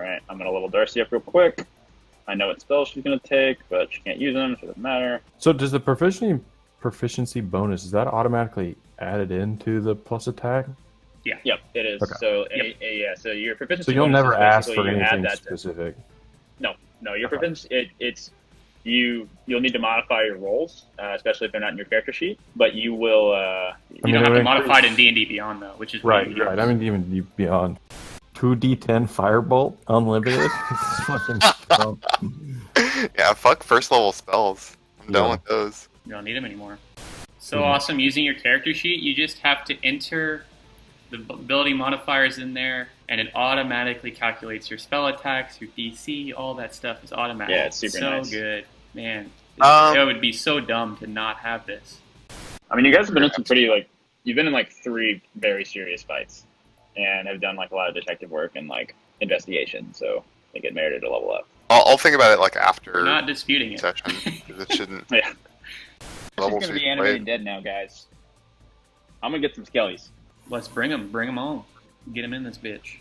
Alright, I'm gonna level Darcy up real quick. I know what spells she's gonna take, but she can't use them, so it doesn't matter. So does the proficiency bonus, is that automatically added into the plus attack? Yeah. Yep, it is. Okay. So so your proficiency. So you'll bonus never is ask basically for you add anything that specific. No, your Okay. proficiency. You'll need to modify your rolls, especially if they're not in your character sheet. But you will. You don't have to modify it in D&D Beyond though, which is right. really I mean, even beyond 2d10 firebolt unlimited. It's fucking dumb. Yeah, fuck first level spells. I'm done Yeah. with those. You don't need them anymore. So awesome. Using your character sheet, you just have to enter the ability modifiers in there, and it automatically calculates your spell attacks, your DC, all that stuff is automatic. Yeah, it's super nice. So good. Man, it would be so dumb to not have this. I mean, you guys have been in some pretty, like, you've been in, like, 3 very serious fights, and have done, like, a lot of detective work and, like, investigation, so I think it merited a level up. I'll think about it, like, after We're not disputing it. session, 'cause it shouldn't... Yeah. She's levels gonna we be animated played. dead now, guys. I'm gonna get some skellies. Let's bring them on. Get them in this bitch.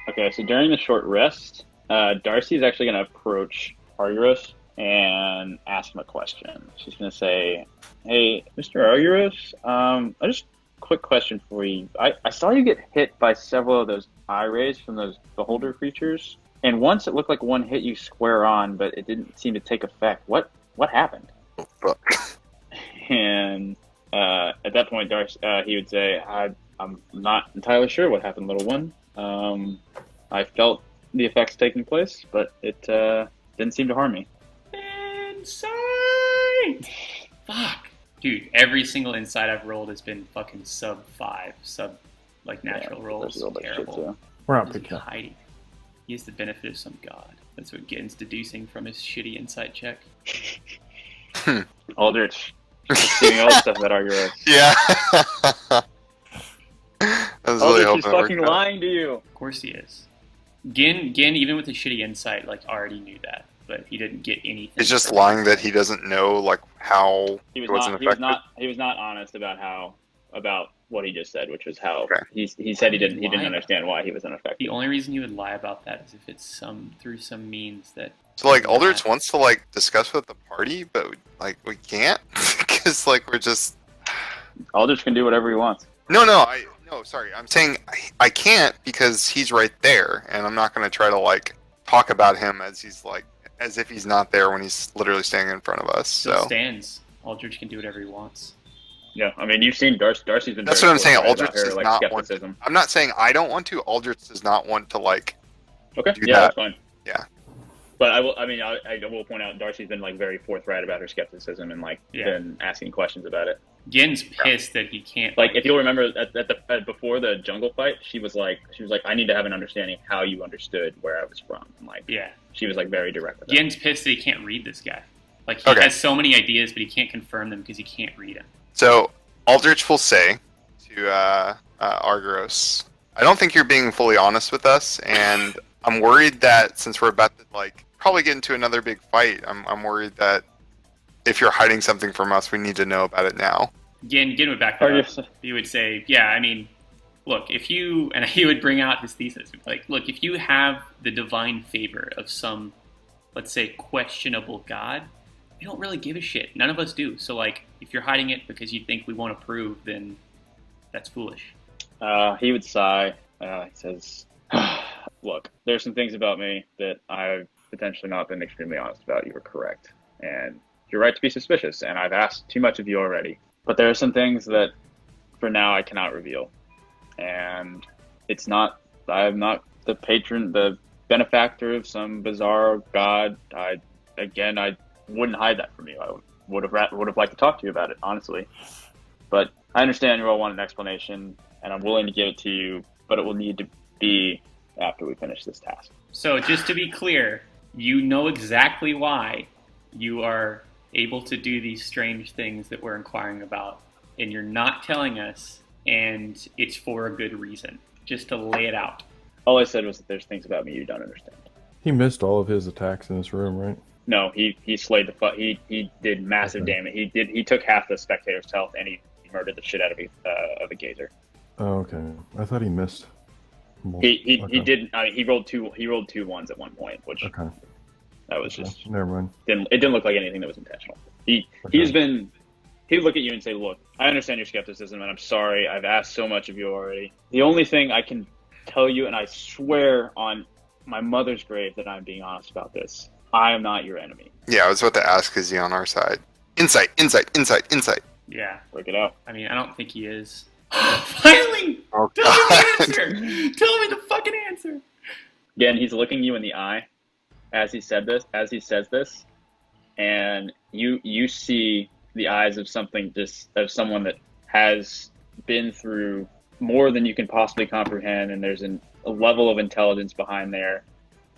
Okay, so during the short rest, Darcy is actually going to approach Arguros and ask him a question. She's going to say, "Hey, Mr. Arguros, I just quick question for you. I saw you get hit by several of those eye rays from those beholder creatures, and once it looked like one hit you square on, but it didn't seem to take effect. What happened?" Oh, fuck. And at that point, Darcy, he would say, I'm not entirely sure what happened, little one. I felt the effects taking place, but it didn't seem to harm me." Insight! Fuck. Dude, every single insight I've rolled has been fucking sub 5. Natural rolls. That's a little bit shit, Terrible. too. We're not What is he picking. hiding? He has the benefit of some god. That's what Gen's deducing from his shitty insight check. Aldrich, doing all the stuff about Arguros. Yeah. I was really Aldrich hoping is it worked fucking out. lying to you. Of course he is. Gen, even with his shitty insight, already knew that, but he didn't get anything. He's just from lying it. that he doesn't know, like, how He was wasn't not. affected. He was not honest about what he just said, which was how Okay. he said he didn't Lie understand about why he was unaffected. The only reason he would lie about that is if it's through some means that. So, like, Aldrich wants to, like, discuss with the party, but, like, we can't? Because, like, we're just... Aldrich can do whatever he wants. No, sorry. I'm saying I can't because he's right there, and I'm not going to try to, like, talk about him as he's, like, as if he's not there when he's literally standing in front of us, Still so... stands. Aldrich can do whatever he wants. Yeah, I mean, you've seen Darcy's been. That's very what I'm saying. forthright Aldrich about her, does like, not want to. skepticism. I'm not saying I don't want to. Aldrich does not want to, like... Okay, do yeah, that. that's fine. Yeah. But I will point out Darcy's been, like, very forthright about her skepticism and, like, Yeah. been asking questions about it. Gen's pissed that he can't. Like, if you'll remember before the jungle fight, she was like, I need to have an understanding of how you understood where I was from. And, like, Yeah. she was, like, very direct with that. Gen's pissed that he can't read this guy. Like, he Okay. has so many ideas, but he can't confirm them because he can't read them. So, Aldrich will say to Argyros, I don't think you're being fully honest with us, and I'm worried that since we're about to, like, probably get into another big fight, I'm worried that if you're hiding something from us, we need to know about it now. Gen would back that up. He would say, yeah, I mean, look, if you, and he would bring out his thesis, like, look, if you have the divine favor of some, let's say, questionable god, we don't really give a shit. None of us do. So, like, if you're hiding it because you think we won't approve, then that's foolish. He would sigh. He says, "Look, there's some things about me that I've potentially not been extremely honest about. You were correct, and you're right to be suspicious. And I've asked too much of you already. But there are some things that, for now, I cannot reveal. And it's not. I'm not the benefactor of some bizarre god, I wouldn't hide that from you. I would have liked to talk to you about it, honestly. But I understand you all want an explanation, and I'm willing to give it to you, but it will need to be after we finish this task. So just to be clear, you know exactly why you are able to do these strange things that we're inquiring about, and you're not telling us, and it's for a good reason. Just to lay it out. All I said was that there's things about me you don't understand. He missed all of his attacks in this room, right? No, he slayed he did massive damage. He took half the spectator's health, and he murdered the shit out of a gazer. Oh, okay. I thought he missed. He did. He rolled two ones at one point, which that was just never mind. It didn't look like anything that was intentional. He'd look at you and say, "Look, I understand your skepticism, and I'm sorry. I've asked so much of you already. The only thing I can tell you, and I swear on my mother's grave that I'm being honest about this, I am not your enemy." Yeah, I was about to ask, is he on our side? Insight. Yeah. Work it out. I mean, I don't think he is. Finally! Oh, Tell me the God. answer! Tell me the fucking answer! Again, he's looking you in the eye as he says this, and you see the eyes of someone that has been through more than you can possibly comprehend, and there's a level of intelligence behind there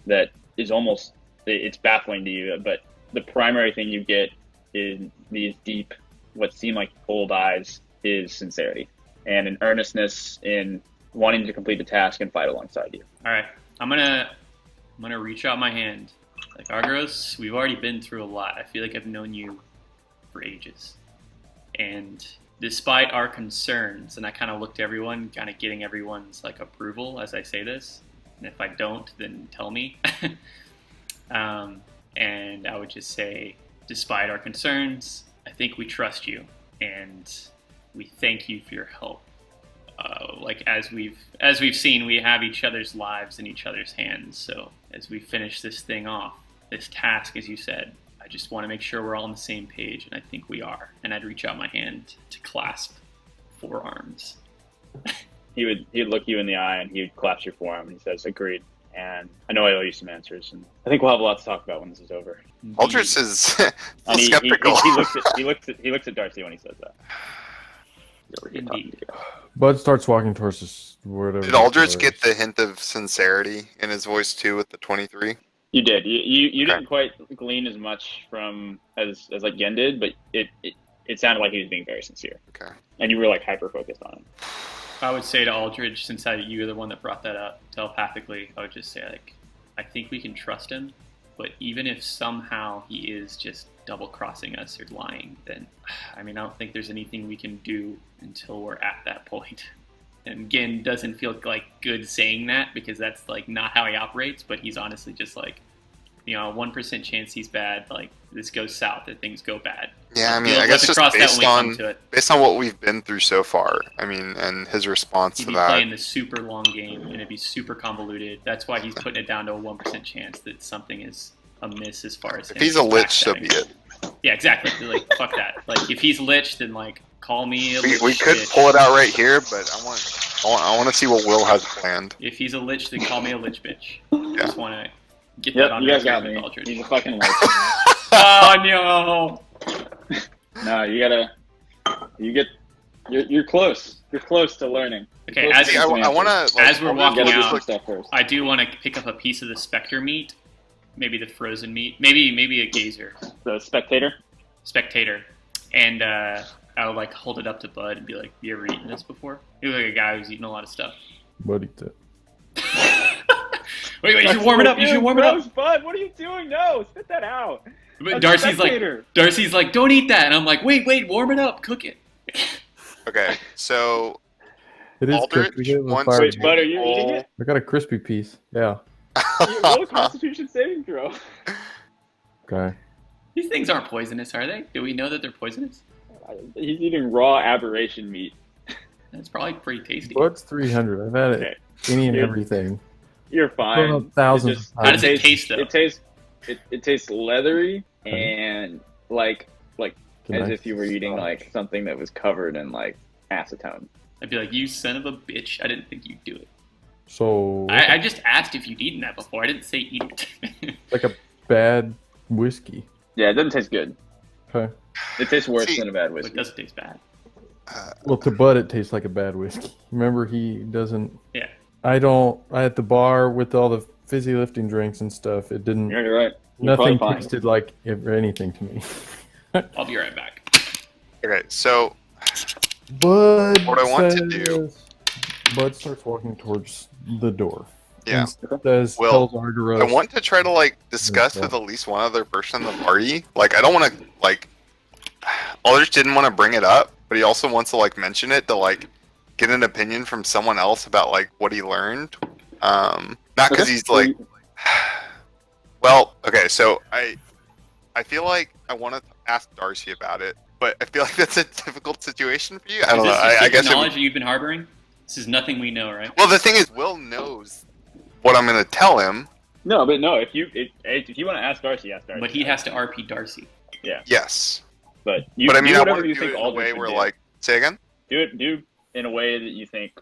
that is almost, it's baffling to you. But the primary thing you get in these deep, what seem like old eyes, is sincerity and an earnestness in wanting to complete the task and fight alongside you. All right, I'm gonna reach out my hand. Like, Argyros, we've already been through a lot. I feel like I've known you for ages, and despite our concerns, and I kind of look to everyone, kind of getting everyone's like approval as I say this, and if I don't, then tell me. And I would just say, despite our concerns, I think we trust you, and we thank you for your help. Like as we've seen, we have each other's lives in each other's hands. So as we finish this thing off, this task, as you said, I just want to make sure we're all on the same page, and I think we are. And I'd reach out my hand to clasp forearms. He'd look you in the eye and he would clasp your forearm and he says, "Agreed. And I know I owe you some answers, and I think we'll have a lot to talk about when this is over." Aldrich is And skeptical. he looks at Darcy when he says that. Indeed. Bud starts walking towards this whatever. Did Aldrich get the hint of sincerity in his voice too with the 23? You did. You didn't quite glean as much from as like Yen did, but it sounded like he was being very sincere. Okay. And you were like hyper focused on him. I would say to Aldridge, since you were the one that brought that up telepathically, I would just say, like, I think we can trust him, but even if somehow he is just double-crossing us or lying, then, I mean, I don't think there's anything we can do until we're at that point. And again, doesn't feel like good saying that, because that's, like, not how he operates, but he's honestly just like, you know, 1% chance he's bad, like, this goes south, that things go bad. Yeah, I mean, I guess just based on what we've been through so far, I mean, and his response He'd to be that. playing the super long game, and it'd be super convoluted. That's why he's putting it down to a 1% chance that something is amiss as far as If him he's a just lich, so backstabbing. be it. Yeah, exactly. Like, fuck that. Like, if he's lich, then, like, call me a lich We could bitch. pull it out right here, but I want to see what Will has planned. If he's a lich, then call me a lich bitch. Yeah. Just want to get that Yep, on you guys record got with me. Aldridge. He's a fucking lich. Oh, no! No, you're close. You're close to learning. Okay, You're as, close to I answers. want to. as we're You walking gotta do out, some stuff first. I do want to pick up a piece of the specter meat. Maybe the frozen meat. Maybe a gazer. The spectator. Spectator. And I would, like, hold it up to Bud and be like, you ever eaten this before? He was like a guy who's eaten a lot of stuff. Buddy tip. Wait, you should warm it up. You should warm it up. Bud, what are you doing? No, spit that out. But That's Darcy's like, don't eat that. And I'm like, wait, warm it up. Cook it. Okay, so It is Aldrich crispy. Give it a wants fire. Wait, Bud, are you eating it? I got a crispy piece. Yeah. Roll a Constitution saving throw. Okay. These things aren't poisonous, are they? Do we know that they're poisonous? He's eating raw aberration meat. That's probably pretty tasty. Bud's 300. I've had it. Okay. Any and Dude. everything. You're fine. Grown up thousands It just- of How does times. it taste, though? It tastes leathery Okay. and like Can as I if you were eating stop? like something that was covered in like acetone. I'd be like, you son of a bitch. I didn't think you'd do it. So I just asked if you'd eaten that before. I didn't say eat it. like a bad whiskey. Yeah, it doesn't taste good. Okay. It tastes worse See, than a bad But whiskey. it doesn't taste bad. Well, to Bud, it tastes like a bad whiskey. Remember, he doesn't. Yeah. I at the bar with all the fizzy lifting drinks and stuff. It didn't. You're right. You're Nothing probably fine. tasted like anything to me. I'll be right back. Okay, so Bud. What I want to do- Bud starts walking towards the door. yeah, And tells Argyros. I want to try to like discuss with at least one other person in the party. Like, I don't want to like. Aldrich didn't want to bring it up, but he also wants to like mention it to like get an opinion from someone else about like what he learned. Not because he's like. Well, okay, so I feel like I want to ask Darcy about it, but I feel like that's a difficult situation for you. I don't know. I guess knowledge that you've been harboring. This is nothing we know, right? Well, the thing is, Will knows what I'm going to tell him. No, but no. If you want to ask Darcy, ask Darcy. But he has to RP Darcy. Yes. But you. But I mean, do I whatever want to you do think it in a Aldrich way would where, do. like, say again. Do it in a way that you think.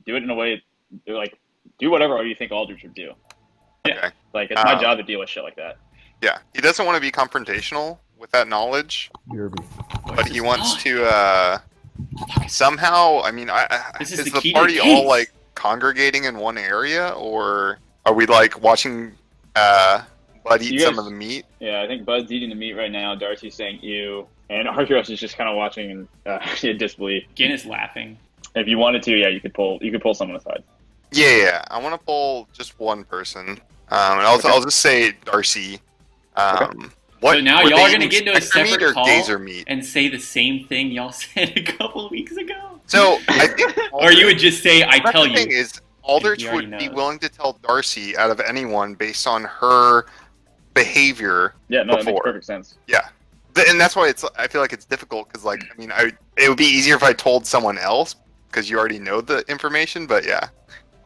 Do it in a way, like, do whatever you think Aldrich would do. Okay. Like, it's my job to deal with shit like that. Yeah, he doesn't want to be confrontational with that knowledge, but he wants to somehow. I mean, This is is the the key to party the all case. like congregating in one area, or are we like watching Bud eat You some guys- of the meat? Yeah, I think Bud's eating the meat right now. Darcy's saying ew, and Argyros is just kind of watching in disbelief. Gin is laughing. If you wanted to, yeah, you could pull someone aside. Yeah. I want to pull just one person, and I'll just say Darcy. What? So now were y'all they are gonna eating get into a spectre meat separate or call gazer meat? and say the same thing y'all said a couple of weeks ago. So I think, Or you would just say, "I But tell the thing you." is, Aldrich He already would be knows. willing to tell Darcy out of anyone based on her behavior. Yeah, no, that makes Before. perfect sense. And that's why I feel like it's difficult because, like, I mean, it would be easier if I told someone else because you already know the information. But yeah,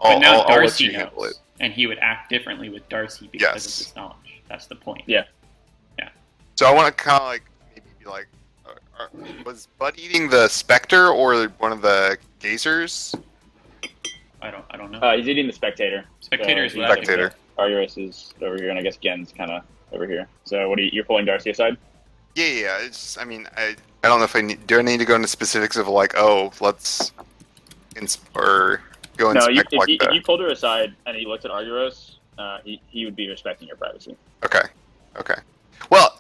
But now I'll let Darcy you handle knows, it. and he would act differently with Darcy because Yes. of this knowledge. That's the point. Yeah. So I want to kind of like maybe be like, was Bud eating the specter or one of the gazers? I don't know. He's eating the spectator. Spectator is he's laughing. Spectator. Argyros is over here, and I guess Gen's kind of over here. So what you're pulling Darcy aside? Yeah. It's. I mean, I don't know if I need to go into specifics of like, oh, let's or go No, inspect like if that. you pulled her aside and he looked at Argyros, he would be respecting your privacy. Okay. Well,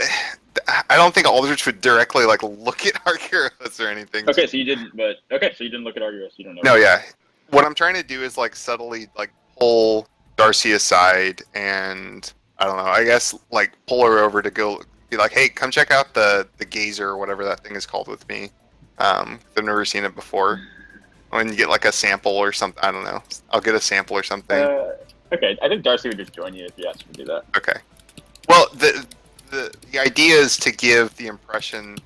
I don't think Aldrich would directly like look at Argyros or anything. Okay, so you didn't look at Argyros. You don't know. No, yeah. What I'm trying to do is like subtly like pull Darcy aside and I don't know. I guess like pull her over to go be like, hey, come check out the gazer or whatever that thing is called with me. I've never seen it before. When you get like a sample or something, I don't know. I'll get a sample or something. Okay, I think Darcy would just join you if you asked her to do that. Okay. Well, the idea is to give the impression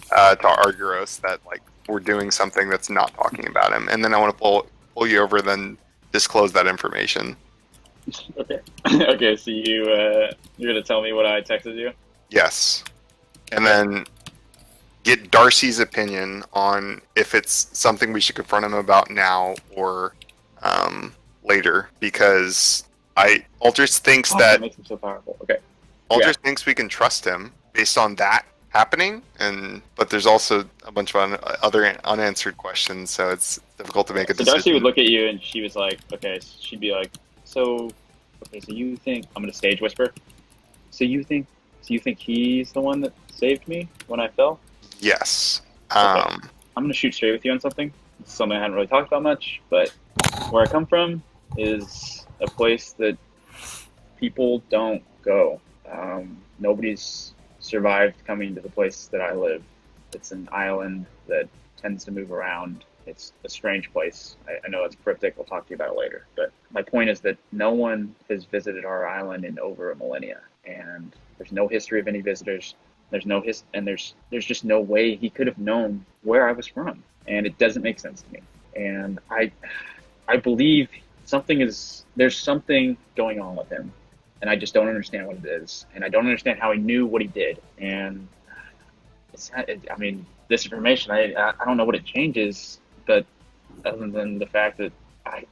to Argyros that like we're doing something that's not talking about him, and then I want to pull you over, then disclose that information. Okay. Okay, so you're gonna tell me what I texted you? Yes, and then get Darcy's opinion on if it's something we should confront him about now or later, because Aldrich thinks that makes him so powerful. Okay. Aldrich thinks we can trust him based on that happening, but there's also a bunch of other unanswered questions, so it's difficult to make a So decision. Darcy would look at you and she was like, okay, she'd be like, so you think, I'm gonna stage whisper, so you think he's the one that saved me when I fell? Yes. I'm gonna shoot straight with you on something. It's something I hadn't really talked about much, but where I come from is a place that people don't go. Nobody's survived coming to the place that I live. It's an island that tends to move around. It's a strange place. I know it's cryptic. We'll talk to you about it later. But my point is that no one has visited our island in over a millennia, and there's no history of any visitors. There's no and there's just no way he could have known where I was from, and it doesn't make sense to me. And I believe there's something going on with him, and I just don't understand what it is, and I don't understand how he knew what he did. And this information, I don't know what it changes, but other than the fact that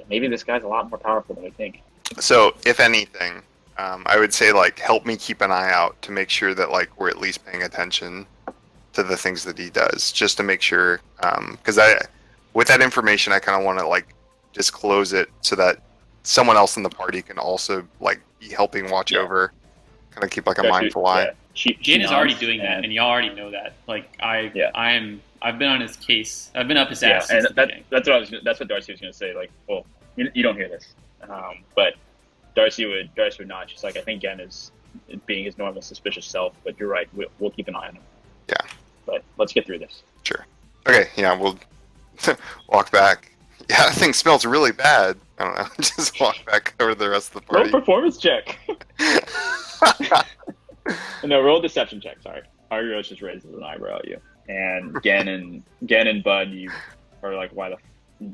maybe this guy's a lot more powerful than we think. So, if anything, I would say like help me keep an eye out to make sure that like we're at least paying attention to the things that he does, just to make sure. Because with that information, I kind of want to like disclose it so that someone else in the party can also like be helping watch over, kind of keep like a mindful eye. Jin is already doing that, and y'all already know that. Like I've been on his case. I've been up his ass. Yeah, since and that's what Darcy was going to say. Like, well, you don't hear this, but Darcy would not. She's like, I think Gen is being his normal suspicious self, but you're right. We'll keep an eye on him. Yeah. But let's get through this. Sure. Okay. Yeah, we'll walk back. Yeah, that thing smells really bad. I don't know. Just walk back over to the rest of the party. Roll performance check. No, roll deception check. Sorry, Argyros just raises an eyebrow at you, and Gen and Bud, you are like, why the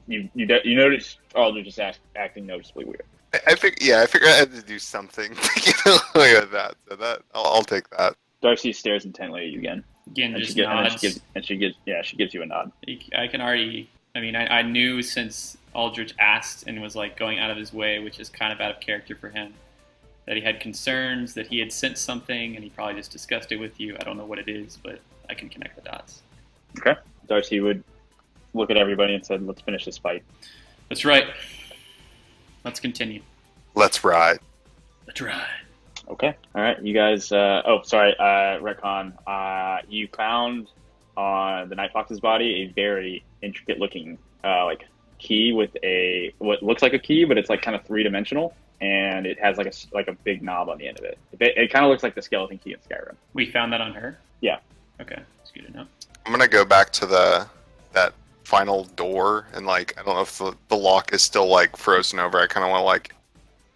you notice Aldrich just acting noticeably weird. I figured I had to do something to get away with that. So that I'll take that. Darcy stares intently at you again. Again, And just she nods. she gives you a nod. I can already. I mean, I knew since Aldrich asked and was like going out of his way, which is kind of out of character for him, that he had concerns, that he had sensed something, and he probably just discussed it with you. I don't know what it is, but I can connect the dots. Okay. Darcy would look at everybody and said, let's finish this fight. That's right. Let's continue. Let's ride. Let's ride. Okay. All right. You guys, retcon. You found on the Night Fox's body a very intricate looking, like key with what looks like a key, but it's like kind of 3-dimensional. And it has like a big knob on the end of it. It kind of looks like the skeleton key in Skyrim. We found that on her? Yeah. Okay. That's good to know. I'm gonna go back to that final door, and like I don't know if the lock is still like frozen over. I kind of want to like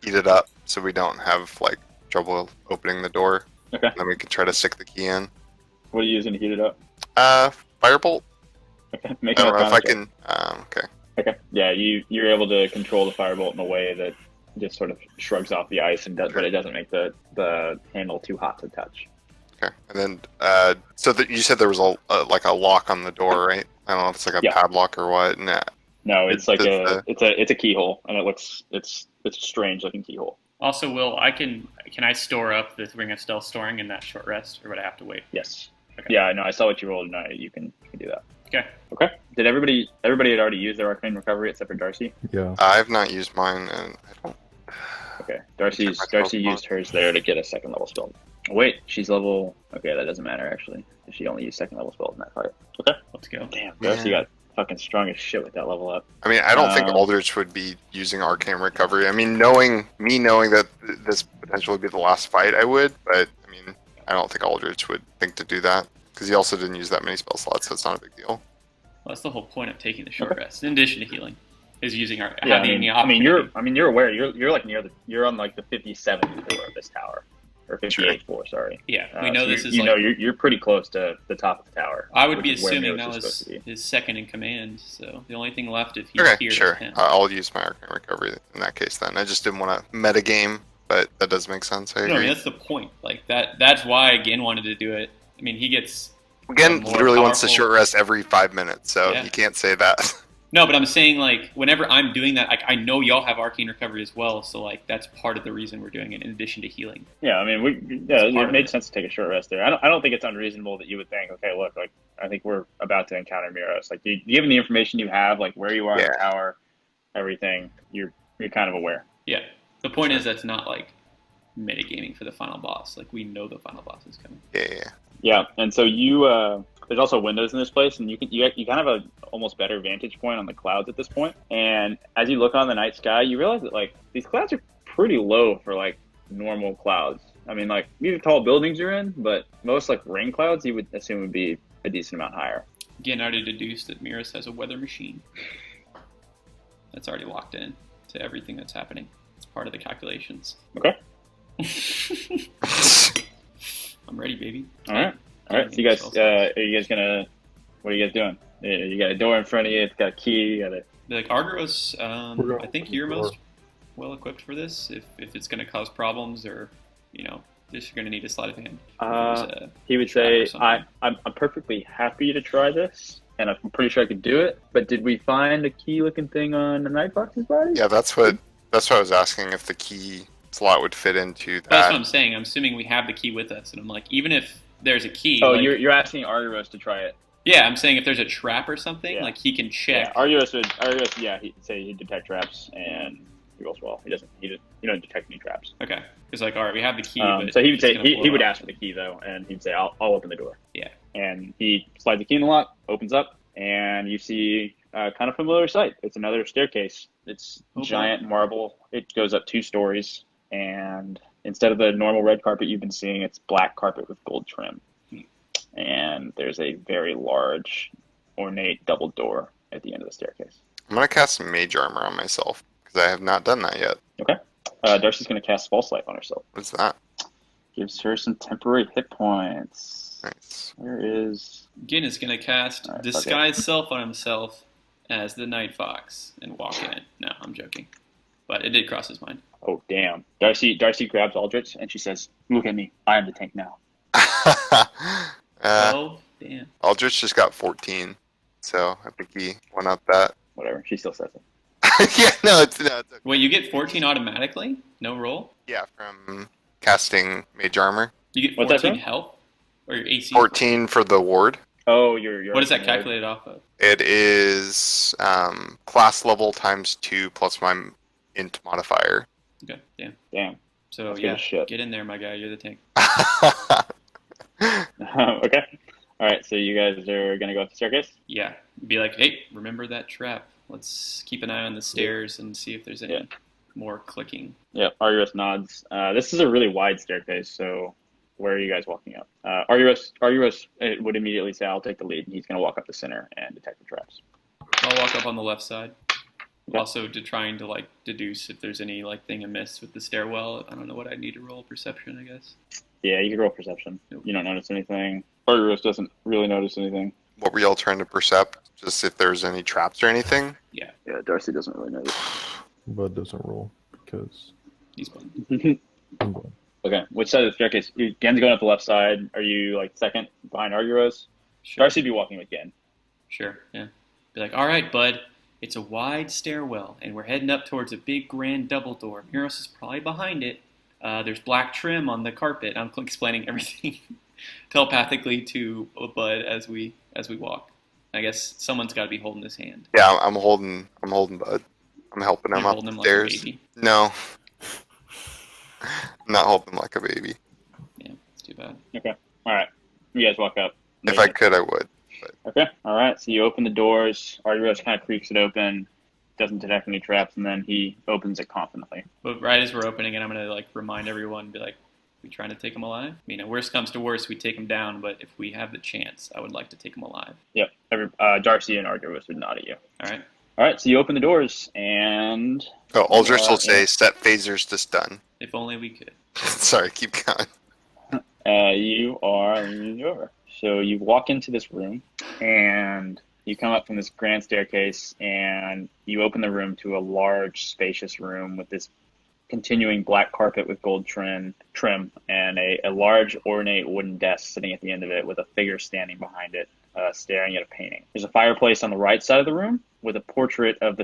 heat it up so we don't have like trouble opening the door. Okay. And then we can try to stick the key in. What are you using to heat it up? Firebolt. Okay. I don't know if I can. Okay. Okay. Yeah, you're able to control the firebolt in a way that just sort of shrugs off the ice but it doesn't make the handle too hot to touch. Okay. And then you said there was like a lock on the door, right? I don't know if it's like a padlock or what. Nah. No, it's like it's a keyhole, and it's a strange looking keyhole. Also, Will, can I store up the Ring of Stealth storing in that short rest, or would I have to wait? Yes. Okay. Yeah, no, I saw what you rolled, and you can do that. Okay. Okay. Did everybody had already used their arcane recovery except for Darcy? Yeah. I've not used mine, and I don't. Okay. Darcy used hers there to get a 2nd level spell. Wait, she's level. Okay, that doesn't matter actually. She only used 2nd level spells in that fight. Okay. Let's go. Damn, Darcy got fucking strong as shit with that level up. I mean, I don't think Aldrich would be using arcane recovery. I mean, knowing that this potentially would be the last fight, I would. But I mean, I don't think Aldrich would think to do that because he also didn't use that many spell slots, so it's not a big deal. Well, that's the whole point of taking the short rest, in addition to healing, is using our. Yeah, you're aware. You're like you're on like the 57th floor of this tower, or 58th floor. Sorry. Yeah, we know so this is. You're pretty close to the top of the tower. I would be assuming that was his second in command. So the only thing left if he's here sure. is him. I'll use my arcane recovery in that case. Then I just didn't want to metagame, but that does make sense. I mean, that's the point. Like that. That's why Gen wanted to do it. I mean, he gets. Gen literally wants to short rest every 5 minutes, so you can't say that. No, but I'm saying, like, whenever I'm doing that, I know y'all have arcane recovery as well, so, like, that's part of the reason we're doing it, in addition to healing. Yeah, I mean, it made sense to take a short rest there. I don't think it's unreasonable that you would think, okay, look, like, I think we're about to encounter Miros. Like, given the information you have, like, where you are in the tower, everything, you're kind of aware. Yeah. The point is that's not, like, metagaming for the final boss. Like, we know the final boss is coming. Yeah, and so there's also windows in this place, and you kind of have a almost better vantage point on the clouds at this point. And as you look on the night sky, you realize that like these clouds are pretty low for like normal clouds. I mean, like these are tall buildings you're in, but most like rain clouds you would assume would be a decent amount higher. Again, I already deduced that Miros has a weather machine. That's already locked in to everything that's happening. It's part of the calculations. Okay. I'm ready, baby. All right. So you guys, are you guys gonna? What are you guys doing? You got a door in front of you. It's got a key. You got a. Like Argyros, I think you're most well equipped for this. If it's going to cause problems, or just you're going to need a sleight of hand. He would say, "I'm perfectly happy to try this. and I'm pretty sure I could do it. But did we find a key-looking thing on the Night Fox's body? Yeah, that's what I was asking, if the key slot would fit into But that's what that. I'm saying. I'm assuming we have the key with us, and I'm like, even if there's a key, Oh, like, you're asking Argyros to try it. yeah, I'm saying if there's a trap or something, Yeah. like he can check. Yeah, Argyros, yeah, he'd say he'd detect traps, and he rolls well. He doesn't detect any traps. Okay, it's like, all right, we have the key. But So he would it's say gonna blow he would up. ask for the key though, and he'd say, "I'll open the door." Yeah. And he slides the key in the lock, opens up, and you see a kind of familiar sight. It's another staircase. It's giant marble. It goes up 2 stories, and instead of the normal red carpet you've been seeing, it's black carpet with gold trim. And there's a very large, ornate double door at the end of the staircase. I'm gonna cast some mage armor on myself because I have not done that yet. Okay. Darcy's going to cast False Life on herself. What's that? Gives her some temporary hit points. Nice. Where is... Gin is going to cast Alright, Disguise Self on himself as the Night Fox and walk in. No, I'm joking. But it did cross his mind. Oh, damn. Darcy grabs Aldrich, and she says, "Look at me. I am the tank now." Oh, damn. Aldrich just got 14, so I think he went up that. Whatever. She still says it. Yeah, no, it's okay. Wait, you get 14 automatically? No roll? Yeah, from casting mage armor. You get What's that 14 from? health? Or your AC? 14 for the ward. Oh, you're... What is that calculated off of? It is class level times 2 plus my int modifier. Okay, damn. Damn. So, That's good yeah, as shit. get in there, my guy. You're the tank. Okay. All right, so you guys are going to go up the staircase? Yeah. Be like, hey, remember that trap. Let's keep an eye on the stairs and see if there's any Yeah. more clicking. Yep, Argyros nods. This is a really wide staircase, so where are you guys walking up? Argyros would immediately say, "I'll take the lead." He's going to walk up the center and detect the traps. I'll walk up on the left side. Okay. Also, trying to deduce if there's any thing amiss with the stairwell. I don't know what I need to roll. Perception, I guess. Yeah, you can roll perception. Nope. You don't notice anything. Argyros doesn't really notice anything. What were y'all trying to percept? Just if there's any traps or anything? Yeah, Darcy doesn't really notice. Bud doesn't roll because He's fine. I'm going. Okay, which side of the staircase? Gen's going up the left side. Are you second behind Argyros? Sure. Darcy'd be walking with Gen. Sure. Yeah. Be like, all right, bud. It's a wide stairwell, and we're heading up towards a big grand double door. Miros is probably behind it. There's black trim on the carpet. I'm explaining everything telepathically to Bud as we walk. I guess someone's got to be holding his hand. Yeah, I'm holding Bud. I'm helping him You're up holding him the like a stairs. baby. No. I'm not holding him like a baby. Yeah, it's too bad. Okay, all right. You guys walk up. If I could, I would. Okay, all right. So you open the doors. Argyros kind of creaks it open, doesn't detect any traps, and then he opens it confidently. But right as we're opening it, I'm gonna remind everyone, be like, we trying to take him alive? I mean, worst comes to worst, we take him down. But if we have the chance, I would like to take him alive. Yep. Darcy and Argyros would nod at you. All right. All right. So you open the doors, and Oh, Aldrich will say, yeah. set phasers to stun. If only we could. Sorry, keep going. you are. Let me move you over. So you walk into this room, and you come up from this grand staircase, and you open the room to a large, spacious room with this continuing black carpet with gold trim, and a large, ornate wooden desk sitting at the end of it with a figure standing behind it, staring at a painting. There's a fireplace on the right side of the room with a portrait of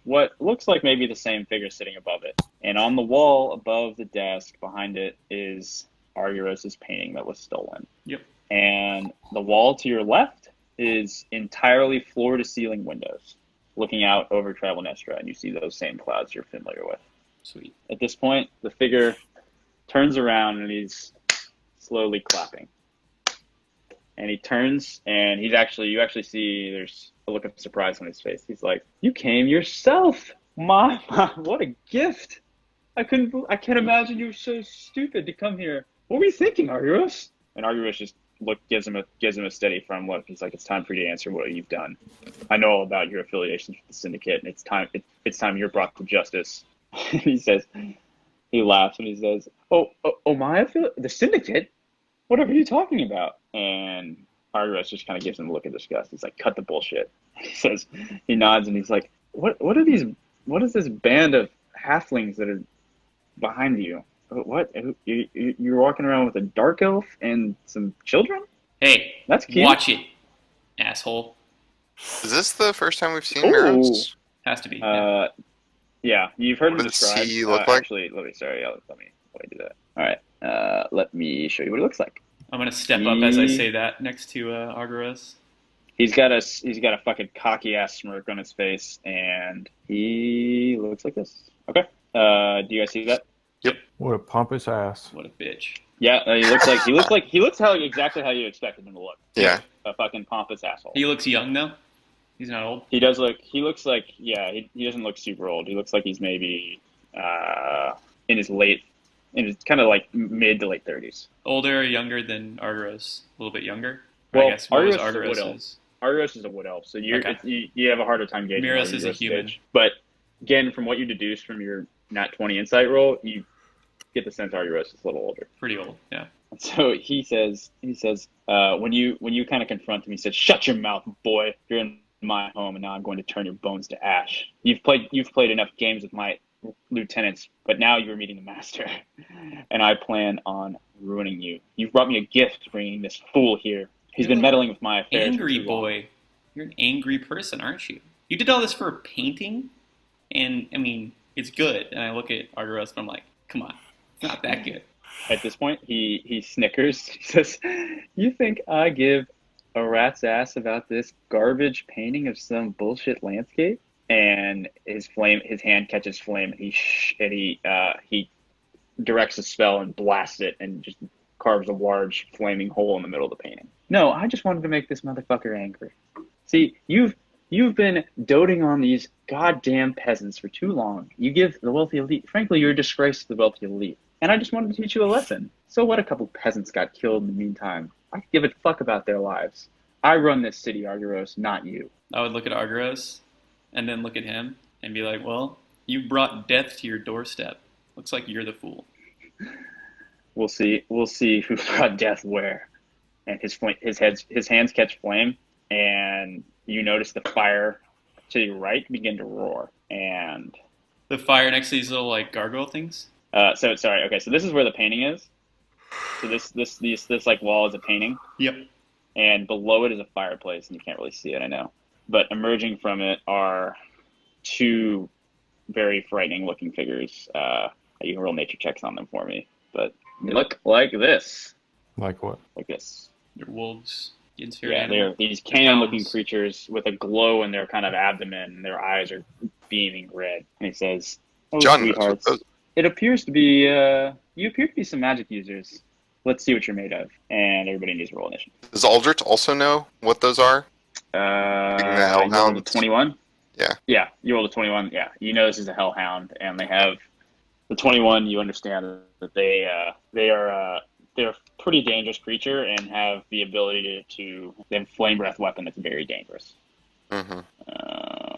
what looks like maybe the same figure sitting above it. And on the wall above the desk, behind it, is Argyros' painting that was stolen. Yep. And the wall to your left is entirely floor-to-ceiling windows, looking out over Travel Nestra, and you see those same clouds you're familiar with. Sweet. At this point, the figure turns around, and he's slowly clapping. And he turns, and you actually see there's a look of surprise on his face. He's like, "You came yourself, Mom! What a gift! I can't imagine you were so stupid to come here. What were you thinking, Argyros?" And Argyros just gives him a steady firm look. He's like, "It's time for you to answer what you've done. I know all about your affiliations with the Syndicate, and it's time you're brought to justice." He laughs and he says, "Oh, my affiliate, the Syndicate? Whatever are you talking about?" And Argyros just kind of gives him a look of disgust. He's like, "Cut the bullshit." He nods and he's like, what is this band of halflings that are behind you? What? You're walking around with a dark elf and some children? Hey, That's cute. watch it. asshole. Is this the first time we've seen Ooh. Miros? Has to be. Yeah. Yeah, you've heard What him does described. he look like? Actually, let me do that. All right, let me show you what he looks like. I'm gonna step up as I say that next to Argyros. He's got a fucking cocky ass smirk on his face, and he looks like this. Okay. Do you guys see that? What a pompous ass. What a bitch. Yeah, he looks exactly how you expected him to look. Yeah. A fucking pompous asshole. He looks young though. He's not old. He looks like, yeah, he doesn't look super old. He looks like he's maybe in his kind of like mid to late 30s. Older or younger than Argyros? A little bit younger. Well, I guess what was Argyros is a wood elf. Argyros's? Argyros is a wood elf, so Okay. you have a harder time gauging Miros is a Argyros' human. age. But again, from what you deduced from your Nat 20 insight roll, you get the sense Argyros is a little older. Pretty old. Yeah. So he says, when you kind of confront him, he says, "Shut your mouth, boy. You're in my home, and now I'm going to turn your bones to ash. You've played enough games with my lieutenants, but now you're meeting the master, and I plan on ruining you. You've brought me a gift, bringing this fool here. He's been meddling with my affairs. Angry for too long." boy. You're an angry person, aren't you? You did all this for a painting, and I mean, it's good. And I look at Argyros and I'm like, come on, it's not that good. At this point, he snickers. He says, "You think I give a rat's ass about this garbage painting of some bullshit landscape?" And his hand catches flame, and he directs a spell and blasts it, and just carves a large flaming hole in the middle of the painting. "No, I just wanted to make this motherfucker angry. See, you've been doting on these goddamn peasants for too long. You give the wealthy elite. Frankly, you're a disgrace to the wealthy elite. And I just wanted to teach you a lesson. So what? A couple peasants got killed in the meantime. I could give a fuck about their lives. I run this city, Argyros, not you." I would look at Argyros and then look at him and be like, well, you brought death to your doorstep. Looks like you're the fool. We'll see who brought death where. And his hands catch flame, and you notice the fire to your right begin to roar. And The fire next to these little like gargoyle things? so this is where the painting is. So this like wall is a painting. Yep. And below it is a fireplace, and you can't really see it, I know. But emerging from it are two very frightening looking figures. You can roll nature checks on them for me. But they look like this. Like what? Like this. They're wolves. Yeah, they're these canine-looking creatures with a glow in their kind of abdomen, and their eyes are beaming red. And he says, "Oh, John, sweethearts, it appears to be, you appear to be some magic users. Let's see what you're made of." And everybody needs to roll initiative. Does Aldrich also know what those are? You rolled a 21? Yeah. Yeah, you rolled a 21. Yeah, you know this is a hellhound, and they have the 21. You understand that they're a pretty dangerous creature and have the ability to they have a flame breath weapon that's very dangerous. Mm-hmm.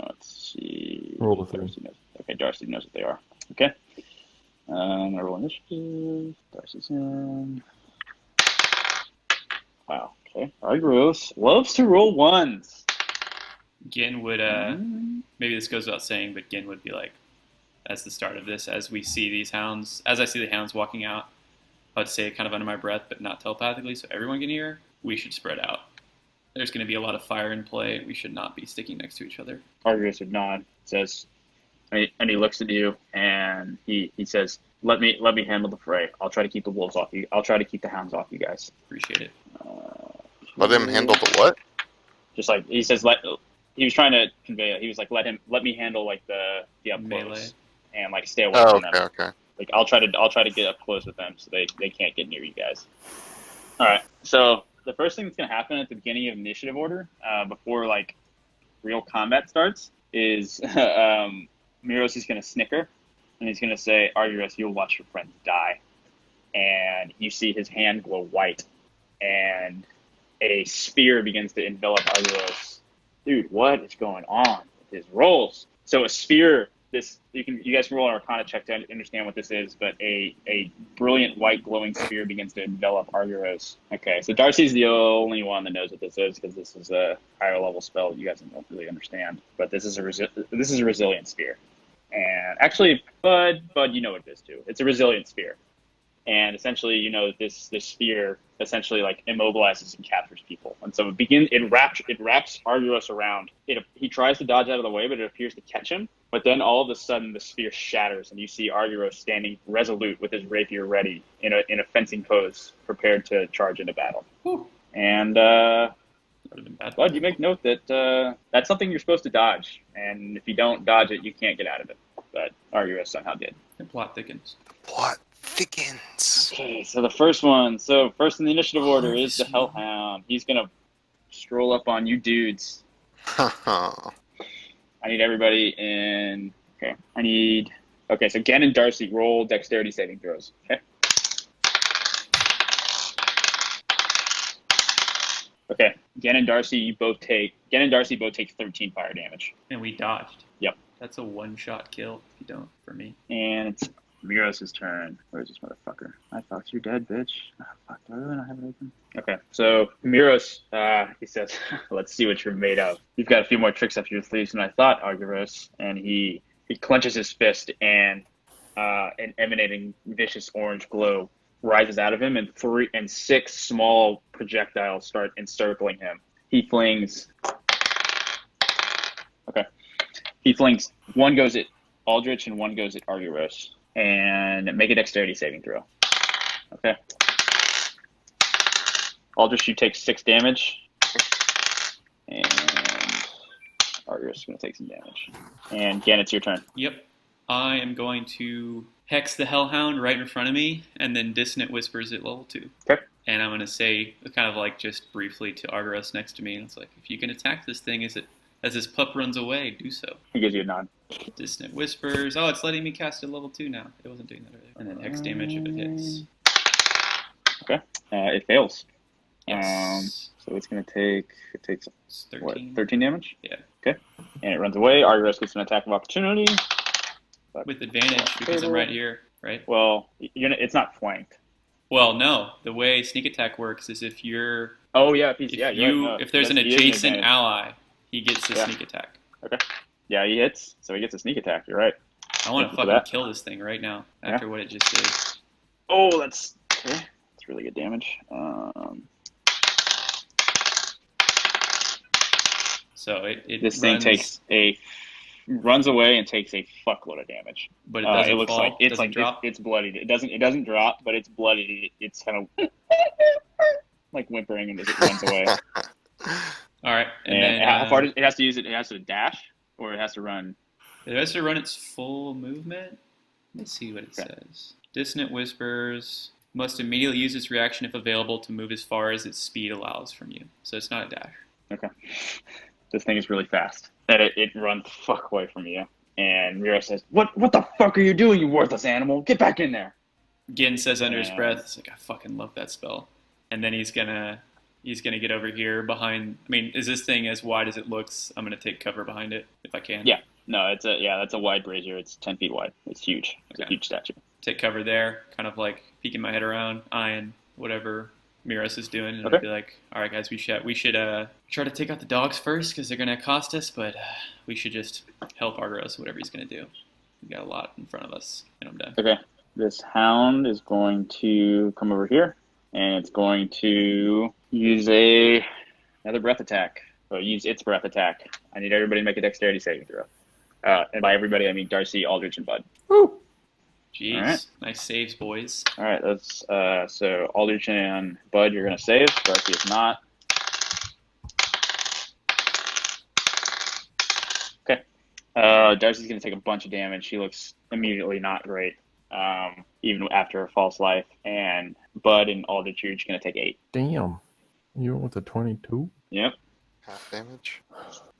Let's see. Roll a 3. Okay, Darcy knows what they are. Okay. I'm gonna roll initiative. Darcy's in. Wow. Okay. Argyros loves to roll ones. Gin would, maybe this goes without saying, but Gin would be like, as the start of this, as we see these hounds, as I see the hounds walking out, I would say it kind of under my breath, but not telepathically, so everyone can hear, we should spread out. There's going to be a lot of fire in play. We should not be sticking next to each other. Argyros would nod, says, and he looks at you, and he says, let me handle the fray. I'll try to keep the wolves off you. I'll try to keep the hounds off you guys. Appreciate it. Let him handle the what? Just like he says, he was trying to convey it. He was like, let me handle like the up Melee. close and like stay away Oh, from them. okay. Like I'll try to get up close with them so they can't get near you guys. All right. So the first thing that's gonna happen at the beginning of initiative order, before like real combat starts, is Miros is gonna snicker, and he's gonna say, "Argyros, you'll watch your friends die." And you see his hand glow white, and a spear begins to envelop Argyros. Dude, what is going on with his rolls? So a spear. You guys can roll an Arcana check to understand what this is, but a brilliant white glowing spear begins to envelop Argyros. Okay, so Darcy's the only one that knows what this is because this is a higher level spell you guys don't really understand. But this is a resilient spear, and actually, Bud, you know what it is too. It's a resilient spear, and essentially, this sphere essentially like immobilizes and captures people. And so it wraps Argyros around. He tries to dodge out of the way, but it appears to catch him. But then all of a sudden, the sphere shatters, and you see Argyros standing resolute with his rapier ready in a fencing pose, prepared to charge into battle. Whew. And Bud, you make note that that's something you're supposed to dodge, and if you don't dodge it, you can't get out of it. But Argyros somehow did. The plot thickens. Plot thickens. Okay, so the first one. So first in the initiative order is the Hellhound. He's gonna stroll up on you dudes. I need everybody in. Okay, Okay, so Gen and Darcy roll dexterity saving throws. Okay. Okay, Gen and Darcy both take 13 fire damage. And we dodged. Yep. That's a one-shot kill if you don't, for me. And it's Miros' turn. Where's this motherfucker? I thought you're dead, bitch. Oh, fuck, do I really not have it open? Okay, so Miros, he says, let's see what you're made of. You've got a few more tricks up your sleeves than I thought, Argyros. And he clenches his fist, and an emanating vicious orange glow rises out of him, and 6 small projectiles start encircling him. He flings. One goes at Aldrich and one goes at Argyros. And make a dexterity saving throw. Okay. Aldrich, you take 6 damage. And Argyros is going to take some damage. And Gan, it's your turn. Yep. I am going to hex the Hellhound right in front of me, and then Dissonant Whispers at level 2. Okay. And I'm going to say, kind of like just briefly to Argyros next to me, and it's like, if you can attack this thing as this pup runs away, do so. He gives you a nod. Dissonant Whispers. Oh, it's letting me cast at level 2 now. It wasn't doing that earlier. And then hex damage if it hits. Okay. It fails. Yes. So it's going to take... It takes, 13. what, 13 damage? Yeah. Okay. And it runs away. Argyros gets an attack of opportunity. With advantage because I'm right here, right? Well, it's not flanked. Well, no. The way sneak attack works is if you're... Oh, yeah. If there's an adjacent ally, he gets a sneak attack. Okay. Yeah, he hits, so he gets a sneak attack. You're right. I want to fucking kill this thing right now after what it just did. Oh, that's okay. That's really good damage. So this thing runs away and takes a fuckload of damage. But it doesn't it looks fall, like it's doesn't drop. It's bloodied. It doesn't drop, but it's bloodied. It's kind of like whimpering as it runs away. All right, and then how far it has to use it? It has to dash, or it has to run. It has to run its full movement. Let me see what it says. Dissonant Whispers must immediately use its reaction if available to move as far as its speed allows from you. So it's not a dash. Okay. This thing is really fast. And it runs the fuck away from you. And Miro says, What the fuck are you doing, you worthless animal? Get back in there. Gin says under his breath, it's like, I fucking love that spell. And then he's gonna get over here behind. I mean, is this thing as wide as it looks? I'm gonna take cover behind it if I can. Yeah. No, that's a wide brazier. It's 10 feet wide. It's huge. It's a huge statue. Take cover there, kind of like peeking my head around, eyeing whatever Miros is doing, and I'll be like, all right, guys, we should try to take out the dogs first because they're gonna accost us, but we should just help Argyros, whatever he's gonna do. We got a lot in front of us, and I'm done. Okay. This hound is going to come over here, and it's going to use another breath attack. So use its breath attack. I need everybody to make a dexterity saving throw. And by everybody, I mean Darcy, Aldrich, and Bud. Woo! Jeez. Right. Nice saves, boys. All right, that's so Aldrich and Bud, you're going to save. Darcy is not. Okay. Darcy's going to take a bunch of damage. She looks immediately not great, even after her false life. And Bud and Aldrich, you're just going to take 8. Damn. You went with a 22? Yep. Half damage.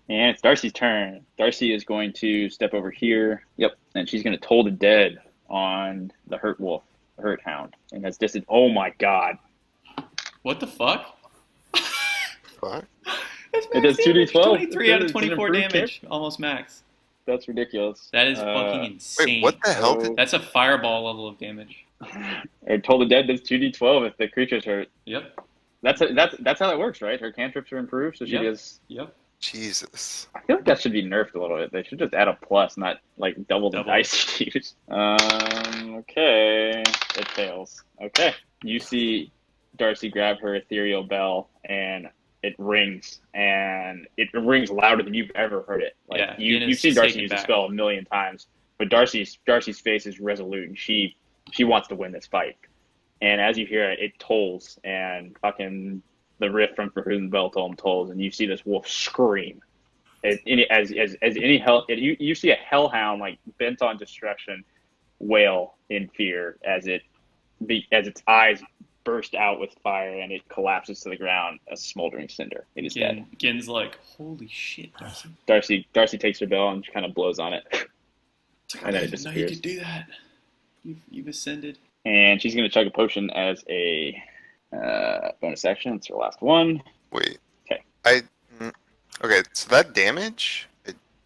And it's Darcy's turn. Darcy is going to step over here. Yep. And she's going to toll the dead on the hurt wolf, the hurt hound. And that's distant. Oh my god. What the fuck? What? It does 2d12. 23 out of 24 damage. Almost max. That's ridiculous. That is fucking insane. Wait, what the hell? That's a fireball level of damage. It toll the dead does 2d12 if the creature's hurt. Yep. That's how that works, right? Her cantrips are improved, so she does. Yep. Jesus. I feel like that should be nerfed a little bit. They should just add a plus, not like double the Double. dice you use. Okay. It fails. Okay. You see Darcy grab her ethereal bell and it rings, and it rings louder than you've ever heard it. Like Yeah, you've seen Darcy use the spell a million times, but Darcy's face is resolute, and she wants to win this fight. And as you hear it, it tolls, and fucking the riff from whom the bell tolls, and you see this wolf scream. As any hell, you see a hellhound like bent on destruction, wail in fear as its eyes burst out with fire and it collapses to the ground, a smoldering cinder. It is dead. Gin's like, holy shit, Darcy. Darcy takes her bell and kind of blows on it, and then it disappears. I didn't know you could do that. You've ascended. And she's going to chug a potion as a bonus action. It's her last one. Wait. Okay. Okay, so that damage,